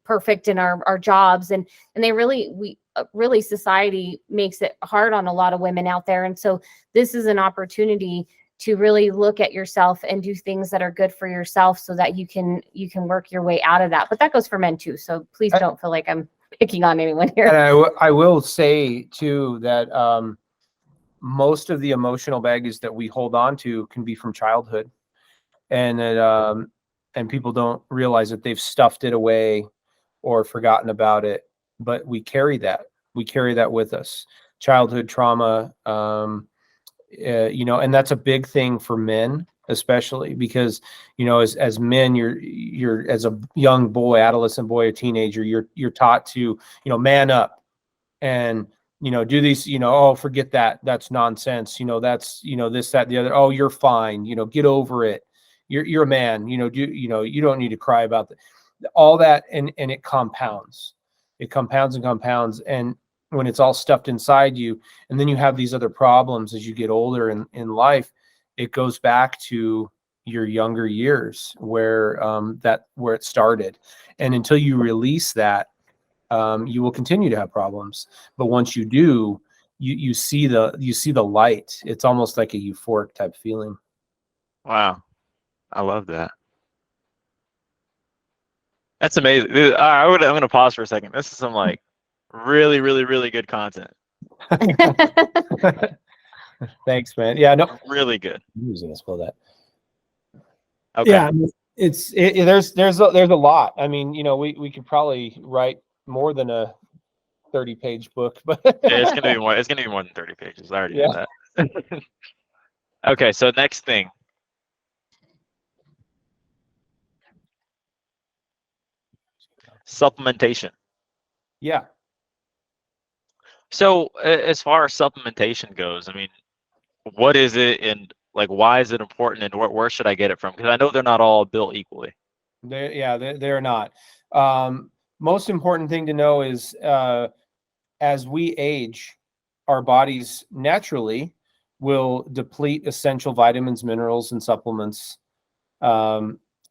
perfect in our jobs, and they really society makes it hard on a lot of women out there. And so this is an opportunity to really look at yourself and do things that are good for yourself so that you can work your way out of that. But that goes for men too. So please don't feel like I'm picking on anyone here. And I will say too that most of the emotional baggage that we hold on to can be from childhood, and that and people don't realize that they've stuffed it away or forgotten about it, but we carry that with us. Childhood trauma, and that's a big thing for men, especially because, as men, you're as a young boy, adolescent boy, a teenager, you're taught to, man up and, do these, oh, forget that. That's nonsense. That's, this, that, the other. Oh, you're fine. Get over it. You're a man, you don't need to cry about that. All that. And it compounds. It compounds and compounds. And when it's all stuffed inside you, and then you have these other problems as you get older in life, it goes back to your younger years where it started. And until you release that, you will continue to have problems. But once you do, you see the light. It's almost like a euphoric type feeling. Wow. I love that. That's amazing. Dude, I'm going to pause for a second. This is some like really, really, really good content. Thanks, man. Yeah, no, Really good. I'm using this for that. Okay. Yeah, there's a lot. I mean, we could probably write more than a 30-page book, but It's gonna be more. It's gonna be more than 30 pages. I already know that. Okay, so next thing. Supplementation. Yeah. So as far as supplementation goes, I mean, what is it, and like why is it important, and where should I get it from? Because I know they're not all built equally. They're not. Most important thing to know is as we age, our bodies naturally will deplete essential vitamins, minerals, and supplements,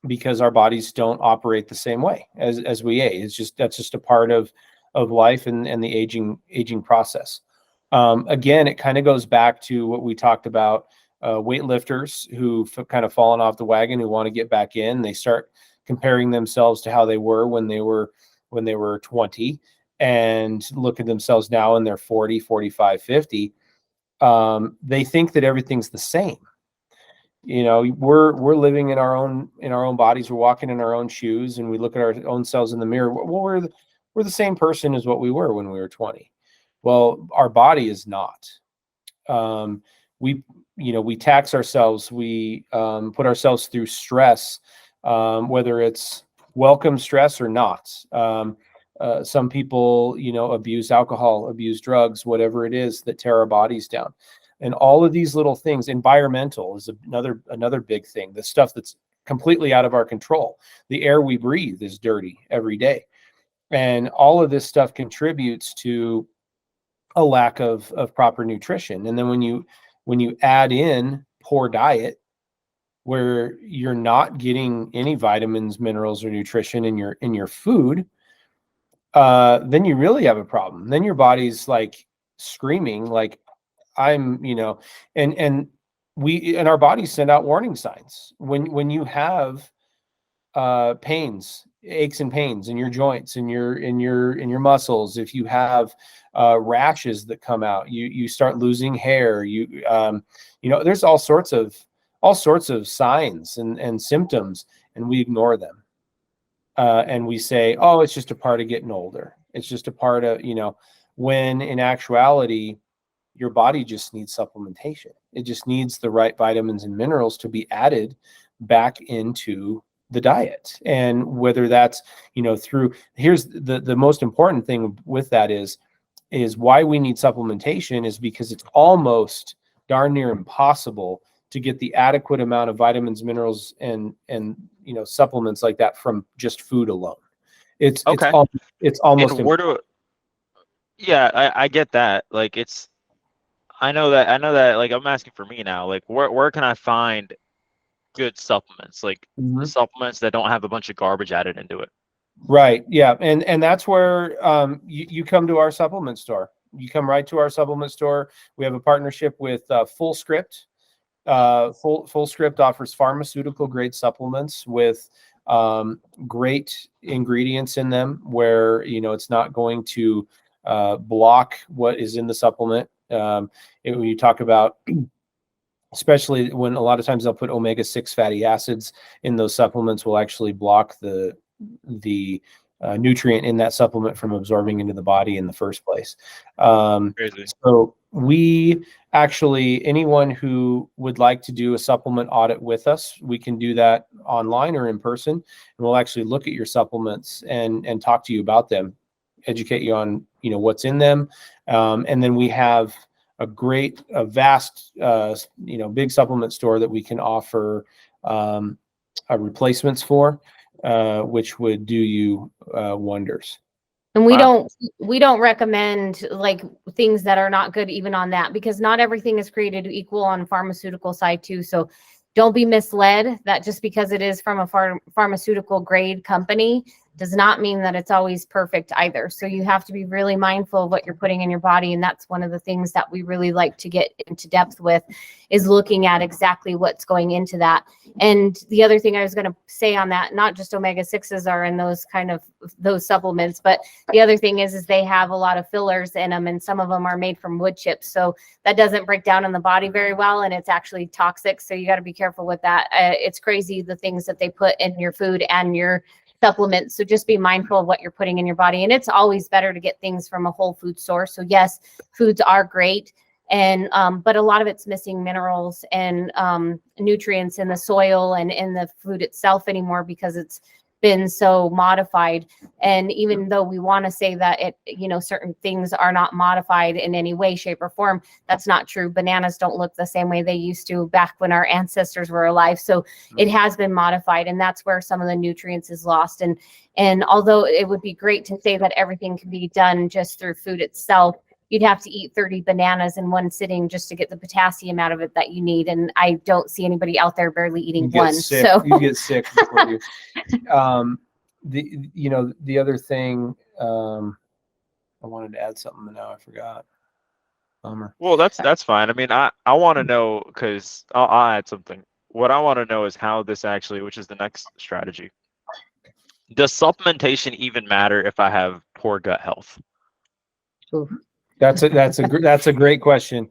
because our bodies don't operate the same way as we age. That's just a part of life and the aging process. Again, it kind of goes back to what we talked about, weightlifters who've kind of fallen off the wagon, who want to get back in. They start comparing themselves to how they were when they were 20, and look at themselves now in their 40, 45, 50. They think that everything's the same. You know, we're living in our own bodies. We're walking in our own shoes, and we look at our own selves in the mirror. Well, we're the same person as what we were when we were 20. Well, our body is not. We tax ourselves. We put ourselves through stress, whether it's welcome stress or not. Some people, abuse alcohol, abuse drugs, whatever it is that tear our bodies down. And all of these little things. Environmental is another big thing. The stuff that's completely out of our control. The air we breathe is dirty every day. And all of this stuff contributes to a lack of proper nutrition. And then when you add in poor diet, where you're not getting any vitamins, minerals, or nutrition in your food, then you really have a problem. Then your body's like screaming, like, and our bodies send out warning signs when you have aches and pains in your joints, in your muscles. If you have rashes that come out, you start losing hair. There's all sorts of signs and symptoms, and we ignore them. And we say, oh, it's just a part of getting older. It's just a part of, when in actuality, your body just needs supplementation. It just needs the right vitamins and minerals to be added back into the diet. And whether that's, here's the most important thing with that is why we need supplementation is because it's almost darn near impossible to get the adequate amount of vitamins, minerals, and supplements like that from just food alone. It's Okay. It's almost And I get that. Like I know that like I'm asking for me now, like where can I find good supplements, like supplements that don't have a bunch of garbage added into it? Right. Yeah. And that's where you come to our supplement store. You come right to our supplement store. We have a partnership with Fullscript. Fullscript offers pharmaceutical grade supplements with great ingredients in them, where it's not going to block what is in the supplement. When you talk about, especially when a lot of times they'll put omega-6 fatty acids in those supplements, will actually block the nutrient in that supplement from absorbing into the body in the first place. Crazy. So we actually, anyone who would like to do a supplement audit with us, we can do that online or in person, and we'll actually look at your supplements and talk to you about them, educate you on what's in them, and then we have a vast big supplement store that we can offer replacements for, which would do you wonders. And we don't recommend like things that are not good even on that, because not everything is created equal on pharmaceutical side too. So don't be misled that just because it is from a pharmaceutical grade company does not mean that it's always perfect either. So you have to be really mindful of what you're putting in your body. And that's one of the things that we really like to get into depth with, is looking at exactly what's going into that. And the other thing I was going to say on that, not just omega-6s are in those supplements, but the other thing is they have a lot of fillers in them, and some of them are made from wood chips. So that doesn't break down in the body very well, and it's actually toxic. So you got to be careful with that. It's crazy the things that they put in your food and your supplements. So just be mindful of what you're putting in your body. And it's always better to get things from a whole food source. So yes, foods are great. And, but a lot of it's missing minerals and nutrients in the soil and in the food itself anymore, because it's been so modified. And even though we want to say that certain things are not modified in any way, shape, or form, that's not true. Bananas don't look the same way they used to back when our ancestors were alive. So it has been modified, and that's where some of the nutrients is lost. And although it would be great to say that everything can be done just through food itself, you'd have to eat 30 bananas in one sitting just to get the potassium out of it that you need. And I don't see anybody out there barely eating You get one. sick. So You get sick before you. The other thing, I wanted to add something, and now I forgot. Bummer. Well, that's fine. I mean, I want to know, because I'll add something. What I want to know is how this actually, which is the next strategy. Does supplementation even matter if I have poor gut health? That's a great question.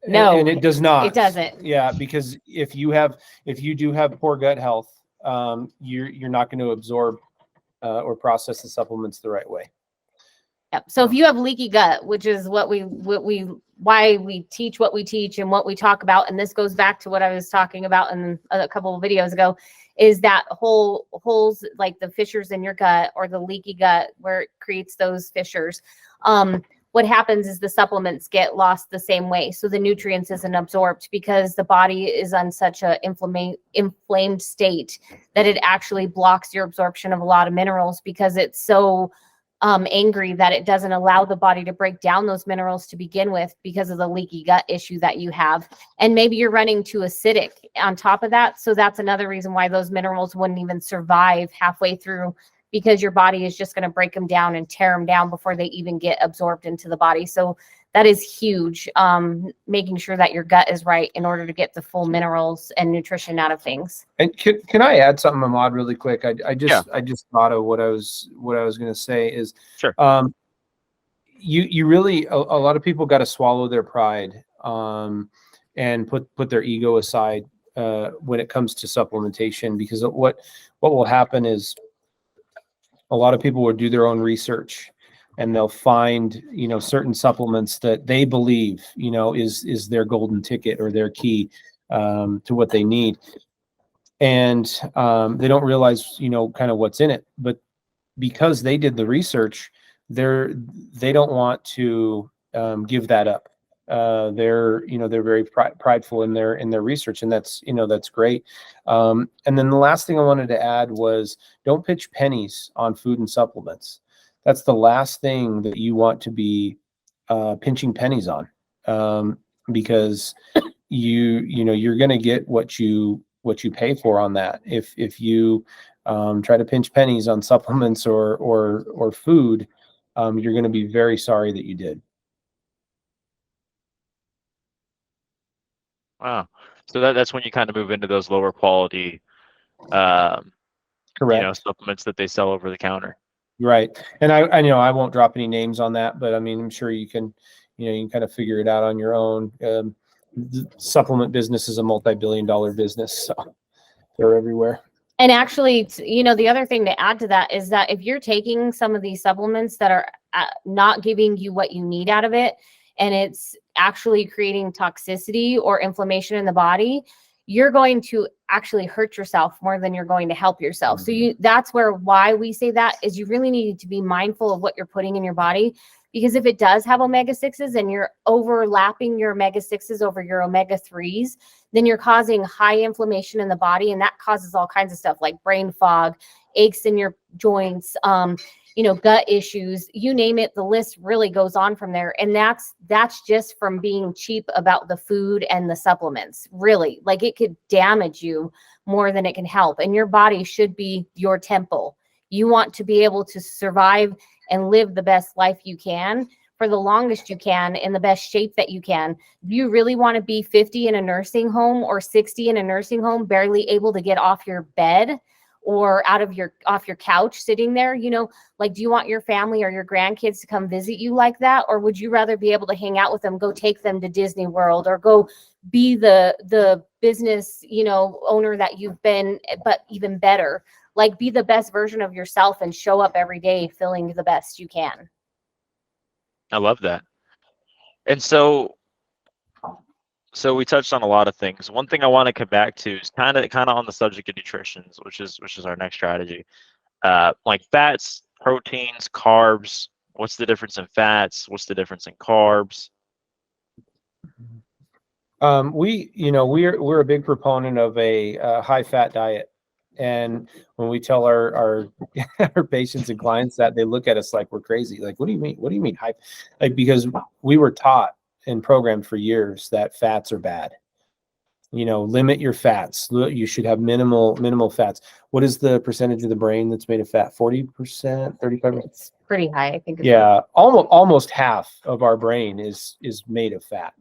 no, And it does not. it doesn't. Yeah, because if you do have poor gut health, you're not going to absorb or process the supplements the right way. Yep. So if you have leaky gut, which is why we teach what we teach and what we talk about, and this goes back to what I was talking about in a couple of videos ago, is that holes like the fissures in your gut or the leaky gut where it creates those fissures. What happens is the supplements get lost the same way. So the nutrients isn't absorbed because the body is on such a inflamed state that it actually blocks your absorption of a lot of minerals because it's so angry that it doesn't allow the body to break down those minerals to begin with because of the leaky gut issue that you have. And maybe you're running too acidic on top of that. So that's another reason why those minerals wouldn't even survive halfway through, because your body is just going to break them down and tear them down before they even get absorbed into the body. So that is huge, making sure that your gut is right in order to get the full minerals and nutrition out of things. And can I add something, Ahmad, really quick? I just thought of what I was going to say is, Sure. You really, a lot of people got to swallow their pride and put their ego aside when it comes to supplementation, because what will happen is a lot of people will do their own research and they'll find, certain supplements that they believe, is their golden ticket or their key to what they need. And they don't realize, kind of what's in it. But because they did the research, they don't want to give that up. They're very prideful in their research, and that's great. And then the last thing I wanted to add was, don't pitch pennies on food and supplements. That's the last thing that you want to be pinching pennies on, because you're going to get what you pay for on that. If you try to pinch pennies on supplements or food, you're going to be very sorry that you did. Wow. So that's when you kind of move into those lower quality, Correct. Supplements that they sell over the counter. Right. And I know I won't drop any names on that, but I mean, I'm sure you can kind of figure it out on your own. The supplement business is a multi-billion-dollar business, so they're everywhere. And actually, the other thing to add to that is that if you're taking some of these supplements that are not giving you what you need out of it, and it's actually creating toxicity or inflammation in the body, you're going to actually hurt yourself more than you're going to help yourself. So that's why we say that is you really need to be mindful of what you're putting in your body, because if it does have omega-6s and you're overlapping your omega-6s over your omega-3s, then you're causing high inflammation in the body, and that causes all kinds of stuff like brain fog, aches in your joints, gut issues, you name it. The list really goes on from there. And that's just from being cheap about the food and the supplements. Really, like, it could damage you more than it can help. And your body should be your temple. You want to be able to survive and live the best life you can for the longest you can in the best shape that you can. Do you really want to be 50 in a nursing home or 60 in a nursing home, barely able to get off your bed or off your couch sitting there? Like, do you want your family or your grandkids to come visit you like that? Or would you rather be able to hang out with them, go take them to Disney World, or go be the business, owner that you've been, but even better? Like, be the best version of yourself and show up every day feeling the best you can. I love that. And so we touched on a lot of things. One thing I want to come back to is kind of on the subject of nutrition, which is our next strategy. Like fats, proteins, carbs. What's the difference in fats? What's the difference in carbs? We're a big proponent of a high fat diet. And when we tell our our patients and clients that, they look at us like we're crazy. Like, what do you mean? What do you mean high? Like, because we were taught and programmed for years that fats are bad. Limit your fats. You should have minimal fats. What is the percentage of the brain that's made of fat? 40%, 35%? It's pretty high, I think. Yeah, almost half of our brain is made of fat,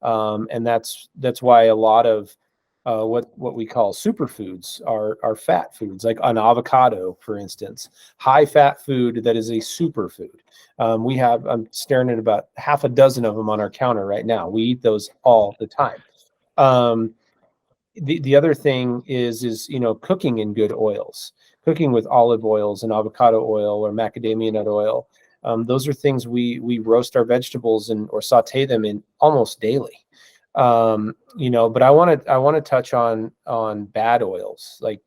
and that's why a lot of what we call superfoods are fat foods, like an avocado, for instance, high fat food that is a superfood. I'm staring at about half a dozen of them on our counter right now. We eat those all the time. The other thing is cooking in good oils, cooking with olive oils and avocado oil or macadamia nut oil. Those are things we roast our vegetables or saute them in almost daily. But I want to touch on bad oils, like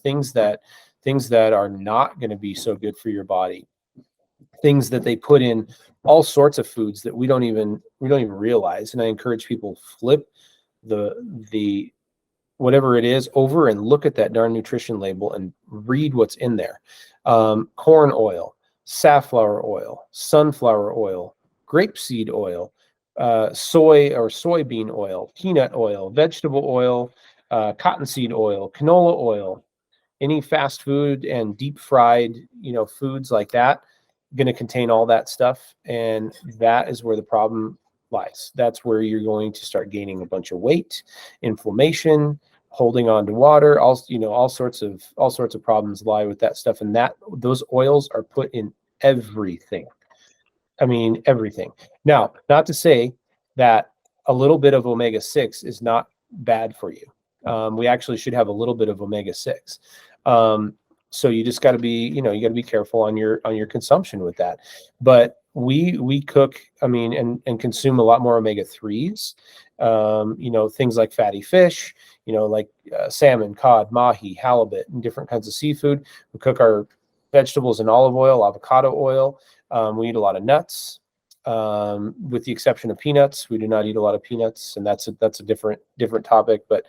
things that are not going to be so good for your body, things that they put in all sorts of foods that we don't even realize. And I encourage people, flip the whatever it is over and look at that darn nutrition label and read what's in there. Corn oil, safflower oil, sunflower oil, grapeseed oil, soy or soybean oil, peanut oil, vegetable oil, cottonseed oil, canola oil, any fast food and deep fried, foods like that, going to contain all that stuff. And that is where the problem lies. That's where you're going to start gaining a bunch of weight, inflammation, holding on to water, all sorts of problems lie with that stuff. And those oils are put in everything. I mean, everything. Now, not to say that a little bit of omega-6 is not bad for you. We actually should have a little bit of omega-6. So you just got to be, you got to be careful on your consumption with that. But we cook, and consume a lot more omega-3s. Things like fatty fish, like salmon, cod, mahi, halibut, and different kinds of seafood. We cook our vegetables in olive oil, avocado oil. We eat a lot of nuts, with the exception of peanuts. We do not eat a lot of peanuts, and that's a different topic. But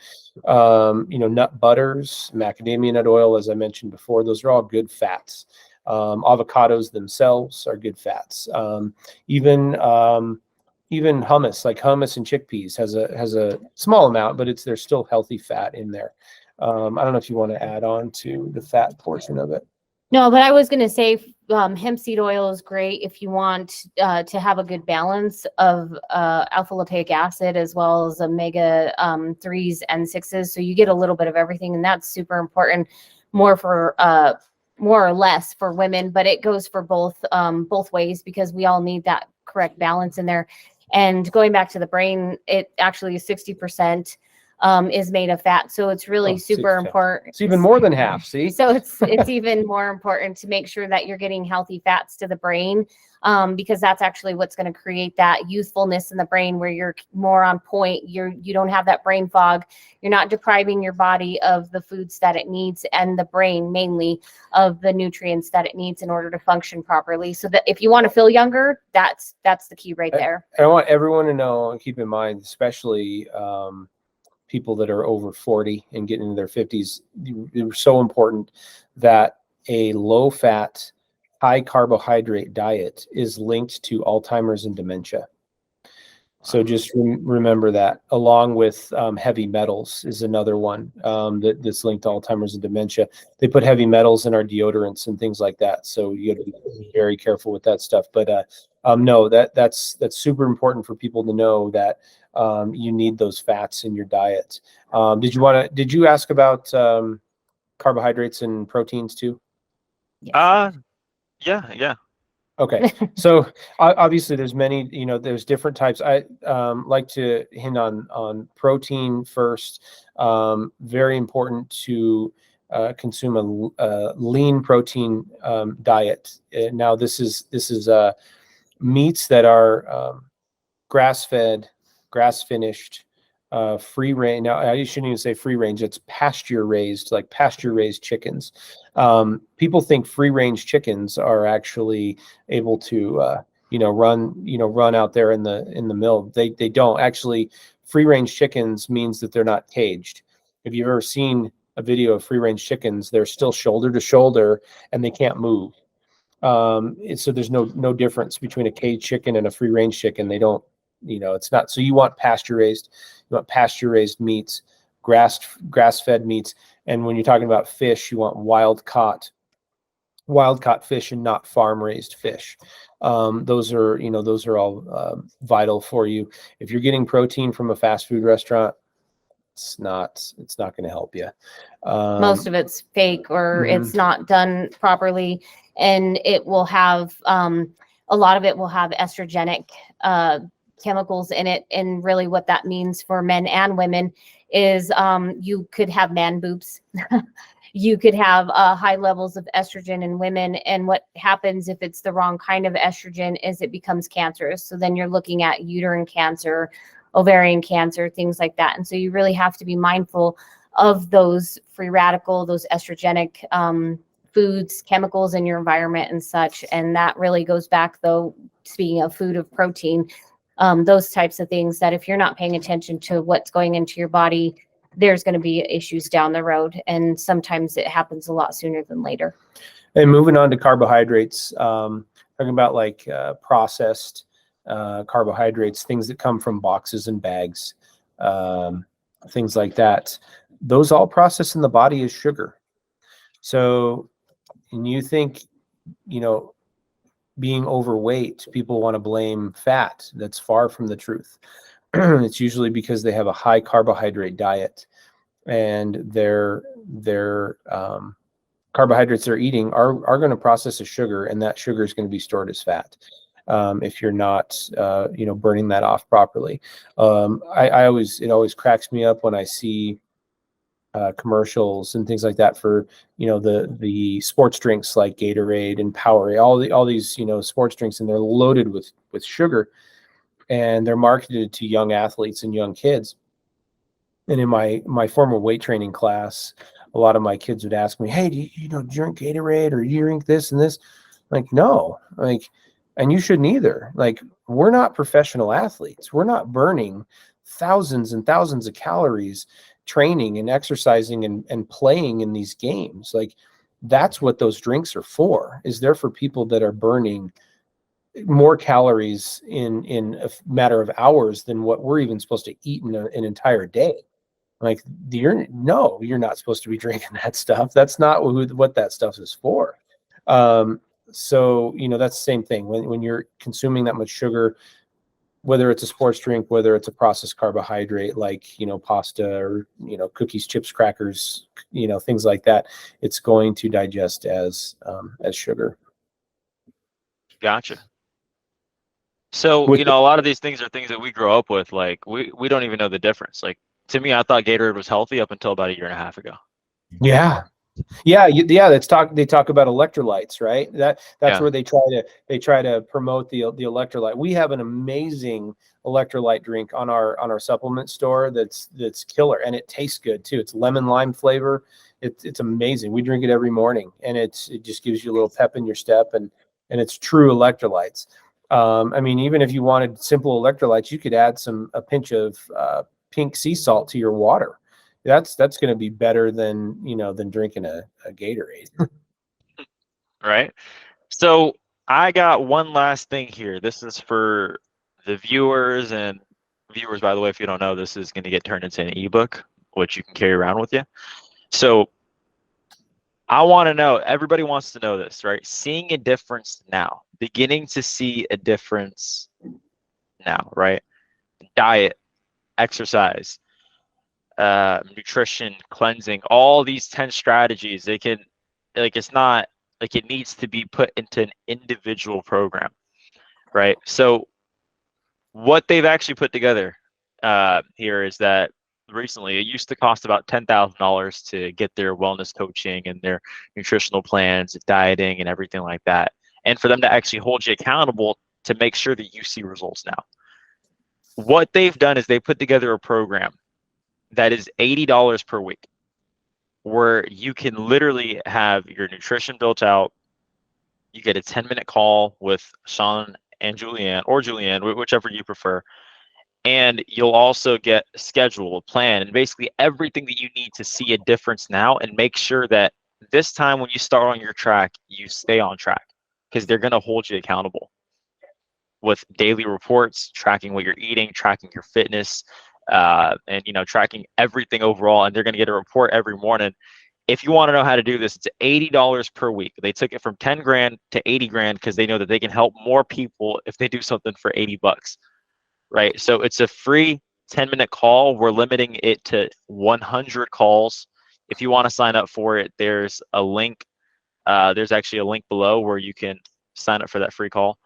nut butters, macadamia nut oil, as I mentioned before, those are all good fats. Avocados themselves are good fats. Even hummus, like hummus and chickpeas, has a small amount, but there's still healthy fat in there. I don't know if you want to add on to the fat portion of it. No, but I was going to say hemp seed oil is great if you want to have a good balance of alpha lipoic acid as well as omega 3s and 6s. So you get a little bit of everything, and that's super important, more or less for women, but it goes for both ways, because we all need that correct balance in there. And going back to the brain, it actually is 60% is made of fat. So it's really super important. It's even more than half. See? So it's even more important to make sure that you're getting healthy fats to the brain, because that's actually what's going to create that youthfulness in the brain, where you're more on point. You don't have that brain fog. You're not depriving your body of the foods that it needs, and the brain mainly of the nutrients that it needs in order to function properly. So that if you want to feel younger, that's the key right there. I want everyone to know and keep in mind, especially people that are over 40 and getting into their 50s, it's so important that a low-fat, high-carbohydrate diet is linked to Alzheimer's and dementia. So just remember that, along with heavy metals is another one that's linked to Alzheimer's and dementia. They put heavy metals in our deodorants and things like that, so you got to be very careful with that stuff. But no, that's super important for people to know that you need those fats in your diet. Did you ask about carbohydrates and proteins too? Yeah. Okay. So obviously there's many, there's different types. I like to hint on protein first. Very important to consume a lean protein diet. Now this is meats that are grass-fed, grass-finished, free range. Now, I shouldn't even say free range. It's pasture raised, like pasture raised chickens. People think free range chickens are actually able to, run out there in the mill. They don't actually. Free range chickens means that they're not caged. If you've ever seen a video of free range chickens, they're still shoulder to shoulder and they can't move. So there's no difference between a caged chicken and a free range chicken. They don't, it's not. So you want pasture raised meats, grass fed meats. And when you're talking about fish, you want wild caught fish and not farm raised fish. Those are all vital for you. If you're getting protein from a fast food restaurant, it's not going to help you. Most of it's fake, or Mhm. it's not done properly, and it will have a lot of it will have estrogenic chemicals in it. And really what that means for men and women is you could have man boobs. You could have high levels of estrogen in women. And what happens if it's the wrong kind of estrogen is it becomes cancerous. So then you're looking at uterine cancer, ovarian cancer, things like that. And so you really have to be mindful of those free radical, those estrogenic foods, chemicals in your environment and such. And that really goes back, though, speaking of food, of protein, those types of things that if you're not paying attention to what's going into your body, there's going to be issues down the road. And sometimes it happens a lot sooner than later. And moving on to carbohydrates, talking about like processed carbohydrates, things that come from boxes and bags, things like that. Those all processed in the body as sugar. So, and you think, being overweight, people want to blame fat. That's far from the truth. It's usually because they have a high carbohydrate diet, and their carbohydrates they're eating are going to process as sugar, and that sugar is going to be stored as fat. If you're not, burning that off properly. It always cracks me up when I see commercials and things like that for, the sports drinks like Gatorade and Powerade, all these, sports drinks, and they're loaded with sugar, and they're marketed to young athletes and young kids. And in my former weight training class, a lot of my kids would ask me, "Hey, do you drink Gatorade, or do you drink this and this?" Like, no, and you shouldn't either. Like, we're not professional athletes. We're not burning thousands and thousands of calories training and exercising and playing in these games. Like, that's what those drinks are for. Is they're for people that are burning more calories in a matter of hours than what we're even supposed to eat in an entire day. Like, you're not supposed to be drinking that stuff. That's not what that stuff is for. So, that's the same thing when you're consuming that much sugar, whether it's a sports drink, whether it's a processed carbohydrate like, pasta or, cookies, chips, crackers, things like that, it's going to digest as sugar. Gotcha. So, a lot of these things are things that we grow up with. Like, we don't even know the difference. Like, to me, I thought Gatorade was healthy up until about a year and a half ago. Yeah. They talk about electrolytes, right? That's where they try to promote the electrolyte. We have an amazing electrolyte drink on our supplement store that's killer, and it tastes good too. It's lemon lime flavor. It's amazing. We drink it every morning, and it just gives you a little pep in your step, and it's true electrolytes. Even if you wanted simple electrolytes, you could add a pinch of pink sea salt to your water. That's going to be better than drinking a Gatorade. Right. So I got one last thing here. This is for the viewers, and viewers, by the way, if you don't know, this is going to get turned into an ebook, which you can carry around with you. So I want to know, everybody wants to know this, right? Seeing a difference now, beginning to see a difference now, right? Diet, exercise, nutrition, cleansing, all these 10 strategies, it's not like it needs to be put into an individual program, right? So what they've actually put together here is that recently it used to cost about $10,000 to get their wellness coaching and their nutritional plans, dieting, and everything like that, and for them to actually hold you accountable to make sure that you see results now. What they've done is they put together a program that is $80 per week, where you can literally have your nutrition built out. You get a 10-minute call with Sean and Julianne, or Julianne, whichever you prefer, And you'll also get a schedule, a plan, and basically everything that you need to see a difference now and make sure that this time when you start on your track, you stay on track, because they're going to hold you accountable with daily reports, tracking what you're eating, tracking your fitness, and tracking everything overall. And they're going to get a report every morning. If you want to know how to do this, it's $80 per week. They took it from 10 grand to 80 grand because they know that they can help more people if they do something for $80, right? So it's a free 10-minute call. We're limiting it to 100 calls. If you want to sign up for it, there's a link. There's actually a link below where you can sign up for that free call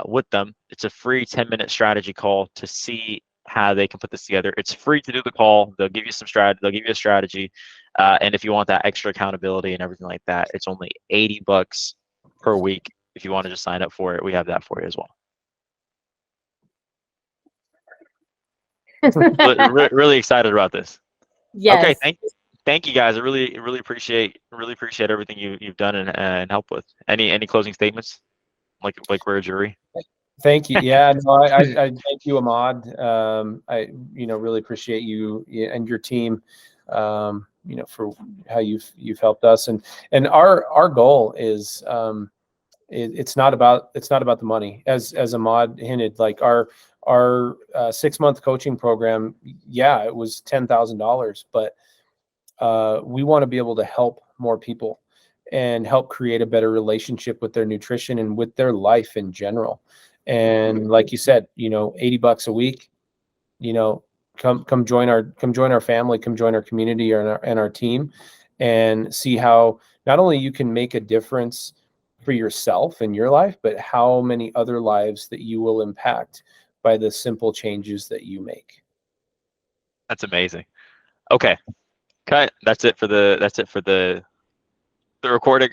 with them. It's a free 10-minute strategy call to see how they can put this together. It's free to do the call. They'll give you some strategy. They'll give you a strategy. And if you want that extra accountability and everything like that, it's only $80 per week. If you want to just sign up for it, we have that for you as well. Really excited about this. Yes. Okay, thank you guys. I really appreciate everything you've done and helped with. Any closing statements? Like we're a jury. Thank you. Yeah, no, I thank you, Ahmad. I really appreciate you and your team. For how you've helped us, and our goal is it's not about the money, as Ahmad hinted. Like our 6-month coaching program, yeah, it was $10,000, but we want to be able to help more people and help create a better relationship with their nutrition and with their life in general. And like you said, $80 a week, come join our family, come join our community and our team, and see how not only you can make a difference for yourself in your life, but how many other lives that you will impact by the simple changes that you make. That's amazing. Okay, cut. That's it for the recording.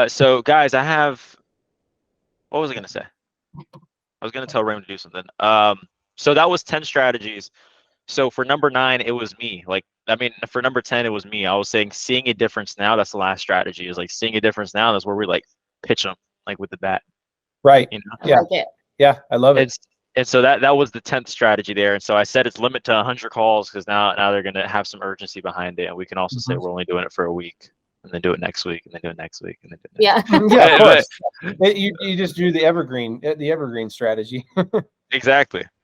So guys, what was I gonna say? I was gonna tell Raymond to do something. So that was 10 strategies. So for number 9, it was me. For number 10, it was me. I was saying seeing a difference now. That's the last strategy. Is like seeing a difference now. That's where we pitch them with the bat. Right. I like it. Yeah, I love it. And so that was the 10th strategy there. And so I said it's limit to 100 calls because now they're gonna have some urgency behind it. And we can also say we're only doing it for a week, and then do it next week, and then do it next week, and then do it next week. Yeah. Yeah, of course. You just do the evergreen strategy. Exactly.